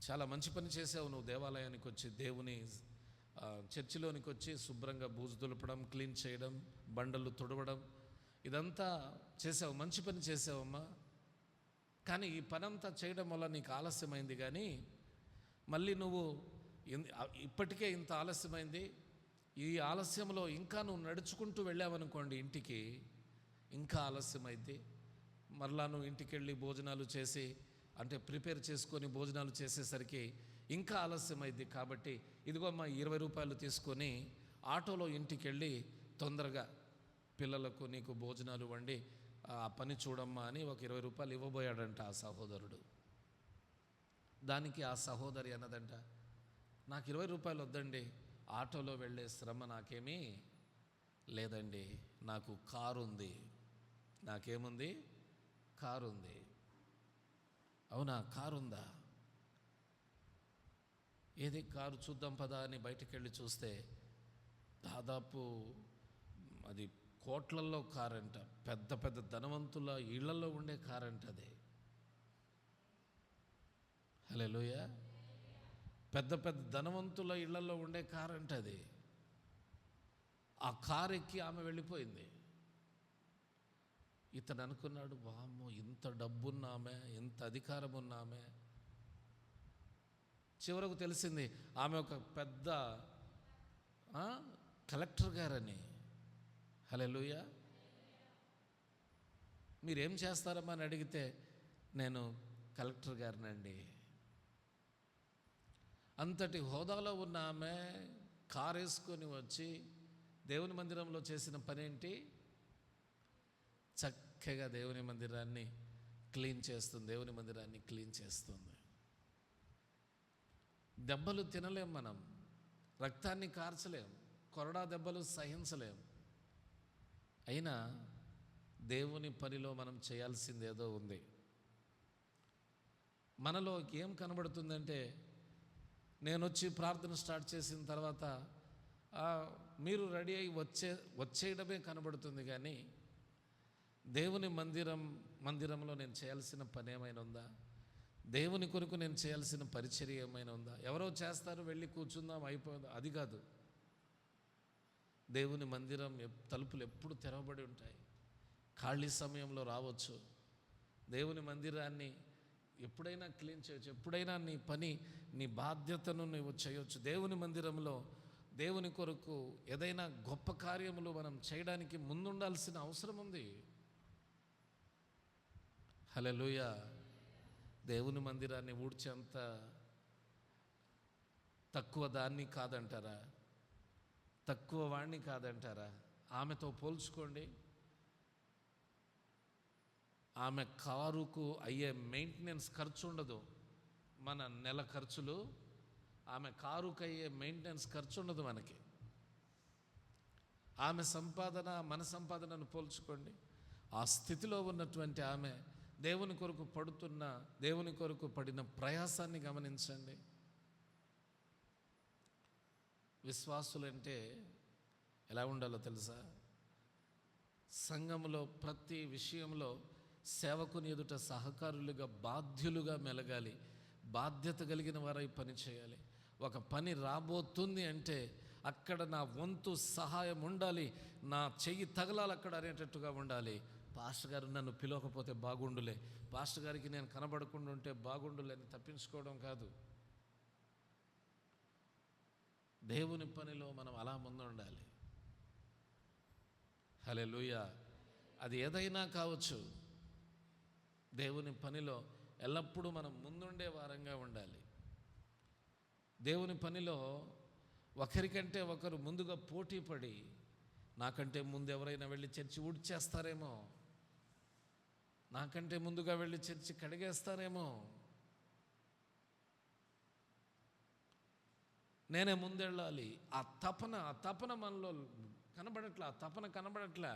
చాలా మంచి పని చేసావు, నువ్వు దేవాలయానికి వచ్చి దేవుని చర్చిలోనికి వచ్చి శుభ్రంగా బూజు దులపడం, క్లీన్ చేయడం, బండలు తుడవడం, ఇదంతా చేసావు, మంచి పని చేసావమ్మా. కానీ ఈ పనంతా చేయడం వల్ల నీకు ఆలస్యమైంది, కానీ మళ్ళీ నువ్వు ఇప్పటికే ఇంత ఆలస్యమైంది, ఈ ఆలస్యంలో ఇంకా నువ్వు నడుచుకుంటూ వెళ్ళావనుకోండి ఇంటికి, ఇంకా ఆలస్యమైంది. మరలా నువ్వు ఇంటికి వెళ్ళి భోజనాలు చేసి, అంటే ప్రిపేర్ చేసుకొని భోజనాలు చేసేసరికి ఇంకా ఆలస్యమైంది. కాబట్టి ఇదిగో అమ్మా 20 రూపాయలు తీసుకొని ఆటోలో ఇంటికి వెళ్ళి తొందరగా పిల్లలకు నీకు భోజనాలు వండి ఆ పని చూడమ్మా అని ఒక 20 రూపాయలు ఇవ్వబోయాడంట ఆ సహోదరుడు. దానికి ఆ సహోదరి అన్నదంట, నాకు 20 రూపాయలు వద్దండి, ఆటోలో వెళ్ళే శ్రమ నాకేమీ లేదండి, నాకు కారు ఉంది. నాకేముంది? కారు ఉంది. అవునా, కారు ఉందా? ఏది కారు చూద్దాం పదా అని బయటికి వెళ్ళి చూస్తే దాదాపు అది కోట్లల్లో కారంట, పెద్ద పెద్ద ధనవంతుల ఇళ్లలో ఉండే కారంట అది. హల్లెలూయా. పెద్ద పెద్ద ధనవంతుల ఇళ్లలో ఉండే కారంట అది. ఆ కారు ఎక్కి ఆమె వెళ్ళిపోయింది. ఇతను అనుకున్నాడు, వామ్మో ఇంత డబ్బున్నామే, ఇంత అధికారం ఉన్నామే. చివరకు తెలిసింది ఆమె ఒక పెద్ద కలెక్టర్ గారని. హల్లెలూయా. మీరేం చేస్తారమ్మా అని అడిగితే, నేను కలెక్టర్ గారినండి. అంతటి హోదాలో ఉన్న ఆమె కారు వేసుకొని వచ్చి దేవుని మందిరంలో చేసిన పనేంటి? చక్కగా దేవుని మందిరాన్ని క్లీన్ చేస్తుంది, దేవుని మందిరాన్ని క్లీన్ చేస్తుంది. దెబ్బలు తినలేం, మనం రక్తాన్ని కార్చలేం, కొరడా దెబ్బలు సహించలేం. అయినా దేవుని పనిలో మనం చేయాల్సిందేదో ఉంది. మనలో ఏం కనబడుతుందంటే, నేను వచ్చి ప్రార్థన స్టార్ట్ చేసిన తర్వాత మీరు రెడీ అయి వచ్చేయడమే కనబడుతుంది. కానీ దేవుని మందిరంలో నేను చేయాల్సిన పని ఏమైనా ఉందా? దేవుని కొరకు నేను చేయాల్సిన పరిచర్య ఏమైనా ఉందా? ఎవరో చేస్తారు, వెళ్ళి కూర్చుందాం, అయిపోయింది, అది కాదు. దేవుని మందిరం తలుపులు ఎప్పుడు తెరవబడి ఉంటాయి. ఖాళీ సమయంలో రావచ్చు. దేవుని మందిరాన్ని ఎప్పుడైనా క్లీన్ చేయొచ్చు, ఎప్పుడైనా నీ పని, నీ బాధ్యతను నువ్వు చేయొచ్చు. దేవుని మందిరంలో దేవుని కొరకు ఏదైనా గొప్ప కార్యములు మనం చేయడానికి ముందుండాల్సిన అవసరం ఉంది. హల్లెలూయా. దేవుని మందిరాన్ని ఊడ్చేంత తక్కువ దాన్ని కాదంటారా? తక్కువ వాడిని కాదంటారా? ఆమెతో పోల్చుకోండి. ఆమె కారుకు అయ్యే మెయింటెనెన్స్ ఖర్చు ఉండదు. మన నెల ఖర్చులు, ఆమె కారుకు అయ్యే మెయింటెనెన్స్ ఖర్చు ఉండదు మనకి. ఆమె సంపాదన మన సంపాదనను పోల్చుకోండి. ఆ స్థితిలో ఉన్నటువంటి ఆమె దేవుని కొరకు పడిన ప్రయాసాన్ని గమనించండి. విశ్వాసులంటే ఎలా ఉండాలో తెలుసా? సంఘములో ప్రతి విషయంలో సేవకుని ఎదుట సహకారులుగా, బాధ్యులుగా మెలగాలి. బాధ్యత కలిగిన వారై పని చేయాలి. ఒక పని రాబోతుంది అంటే అక్కడ నా వంతు సహాయం ఉండాలి, నా చెయ్యి తగలాలి అక్కడ అనేటట్టుగా ఉండాలి. పాస్టర్ గారు నన్ను పిలవకపోతే బాగుండులే, పాస్టర్ గారికి నేను కనబడకుండా ఉంటే బాగుండులే అని తప్పించుకోవడం కాదు. దేవుని పనిలో మనం అలా ముందు ఉండాలి. హల్లెలూయా. అది ఏదైనా కావచ్చు. దేవుని పనిలో ఎల్లప్పుడూ మనం ముందుండే వారంగా ఉండాలి. దేవుని పనిలో ఒకరికంటే ఒకరు ముందుగా పోటీ పడి, నాకంటే ముందు ఎవరైనా వెళ్ళి చర్చి ఊడ్చేస్తారేమో, నాకంటే ముందుగా వెళ్ళి చర్చి కడిగేస్తారేమో, నేనే ముందెళ్ళాలి, ఆ తపన మనలో కనబడట్లా. ఆ తపన కనబడట్లా.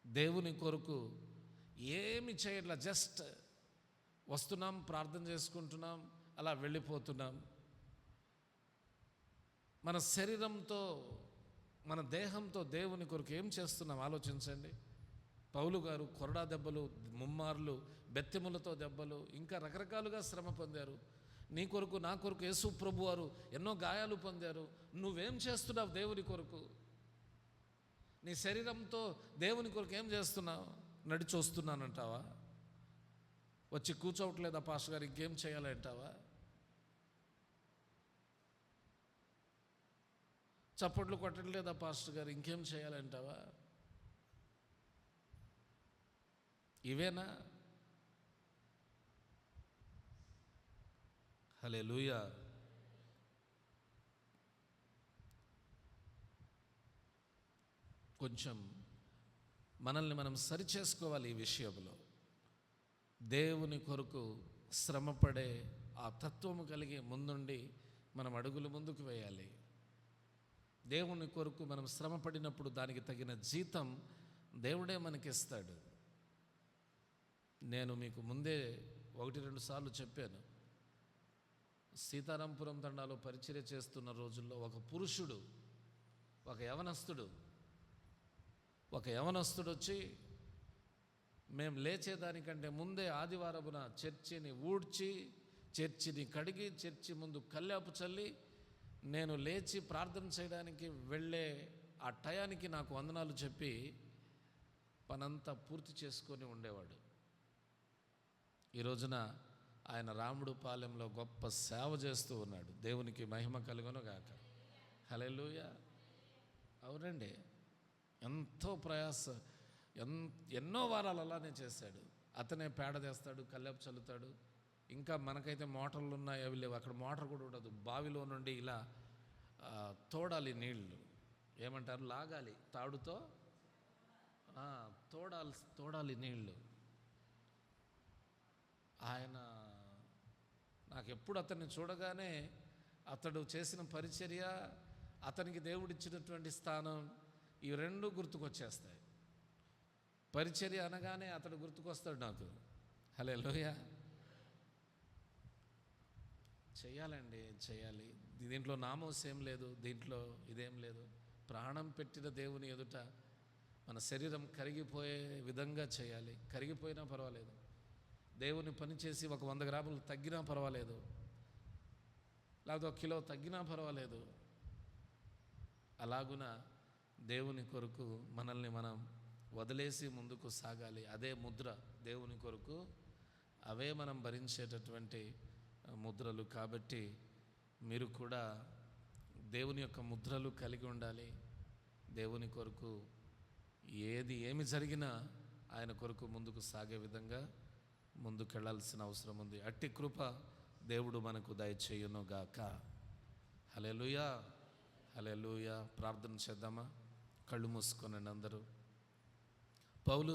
దేవుని కొరకు ఏమి చేయట్లా. జస్ట్ వస్తున్నాం, ప్రార్థన చేసుకుంటున్నాం, అలా వెళ్ళిపోతున్నాం. మన శరీరంతో, మన దేహంతో దేవుని కొరకు ఏం చేస్తున్నాం ఆలోచించండి. పౌలు గారు కొరడా దెబ్బలు, ముమ్మార్లు బెత్తెములతో దెబ్బలు, ఇంకా రకరకాలుగా శ్రమ పొందారు. నీ కొరకు, నా కొరకు యేసు ప్రభు వారు ఎన్నో గాయాలు పొందారు. నువ్వేం చేస్తున్నావు దేవుని కొరకు? నీ శరీరంతో దేవుని కొరకు ఏం చేస్తున్నావు? నడిచి వస్తున్నానంటావా? వచ్చి కూర్చోవట్లేదా పాస్టర్ గారు, ఇంకేం చేయాలంటావా? చప్పట్లు కొట్టట్లేదా పాస్టర్ గారు, ఇంకేం చేయాలంటావా? ఇవేనా? హల్లెలూయా. కొంచెం మనల్ని మనం సరిచేసుకోవాలి ఈ విషయంలో. దేవుని కొరకు శ్రమపడే ఆ తత్వము కలిగి ముందుండి మనం అడుగులు ముందుకు వేయాలి. దేవుని కొరకు మనం శ్రమపడినప్పుడు దానికి తగిన జీతం దేవుడే మనకిస్తాడు. నేను మీకు ముందే 1-2 సార్లు చెప్పాను. సీతారాంపురం తండాలో పరిచర్య చేస్తున్న రోజుల్లో ఒక పురుషుడు, ఒక యవనస్తుడు వచ్చి, మేము లేచేదానికంటే ముందే ఆదివారమున చర్చిని ఊడ్చి, చర్చిని కడిగి, చర్చి ముందు కల్లాపు చల్లి, నేను లేచి ప్రార్థన చేయడానికి వెళ్ళే ఆ టయానికి నాకు వందనాలు చెప్పి పనంతా పూర్తి చేసుకొని ఉండేవాడు. ఈ రోజున ఆయన రాముడుపాలెంలో గొప్ప సేవ చేస్తూ ఉన్నాడు. దేవునికి మహిమ కలుగును గాక. హల్లెలూయా. అవునండి, ఎంతో ప్రయాస, ఎన్నో వారాలు అలానే చేశాడు. అతనే పేడ తెస్తాడు, కల్లాపు చల్లుతాడు. ఇంకా మనకైతే మోటార్లు ఉన్నాయి, అవి లేవు. అక్కడ మోటార్ కూడా ఉండదు. బావిలో నుండి ఇలా తోడాలి నీళ్లు. ఏమంటారు, లాగాలి తాడుతో, తోడాలి నీళ్ళు. ఆయన నాకు ఎప్పుడు అతన్ని చూడగానే అతడు చేసిన పరిచర్య, అతనికి దేవుడిచ్చినటువంటి స్థానం, ఈ రెండు గుర్తుకొచ్చేస్తాయి. పరిచర్య అనగానే అతడు గుర్తుకొస్తాడు నాకు. హల్లెలూయా. చేయాలండి, చేయాలి. దీంట్లో నామోసేం లేదు, దీంట్లో ఇదేం లేదు. ప్రాణం పెట్టిన దేవుని ఎదుట మన శరీరం కరిగిపోయే విధంగా చేయాలి. కరిగిపోయినా పర్వాలేదు, దేవుని పని చేసి ఒక 100 గ్రాములు తగ్గినా పర్వాలేదు, లేకపోతే 1 కిలో తగ్గినా పర్వాలేదు. అలాగున దేవుని కొరకు మనల్ని మనం వదిలేసి ముందుకు సాగాలి. అదే ముద్ర దేవుని కొరకు, అవే మనం భరించేటటువంటి ముద్రలు. కాబట్టి మీరు కూడా దేవుని యొక్క ముద్రలు కలిగి ఉండాలి. దేవుని కొరకు ఏమి జరిగినా ఆయన కొరకు ముందుకు సాగే విధంగా ముందుకెళ్లాల్సిన అవసరం ఉంది. అట్టి కృప దేవుడు మనకు దయచేయునుగాక. హల్లెలూయా, హల్లెలూయా. ప్రార్థన చేద్దామా? కళ్ళు మూసుకొనండి అందరూ. పౌలు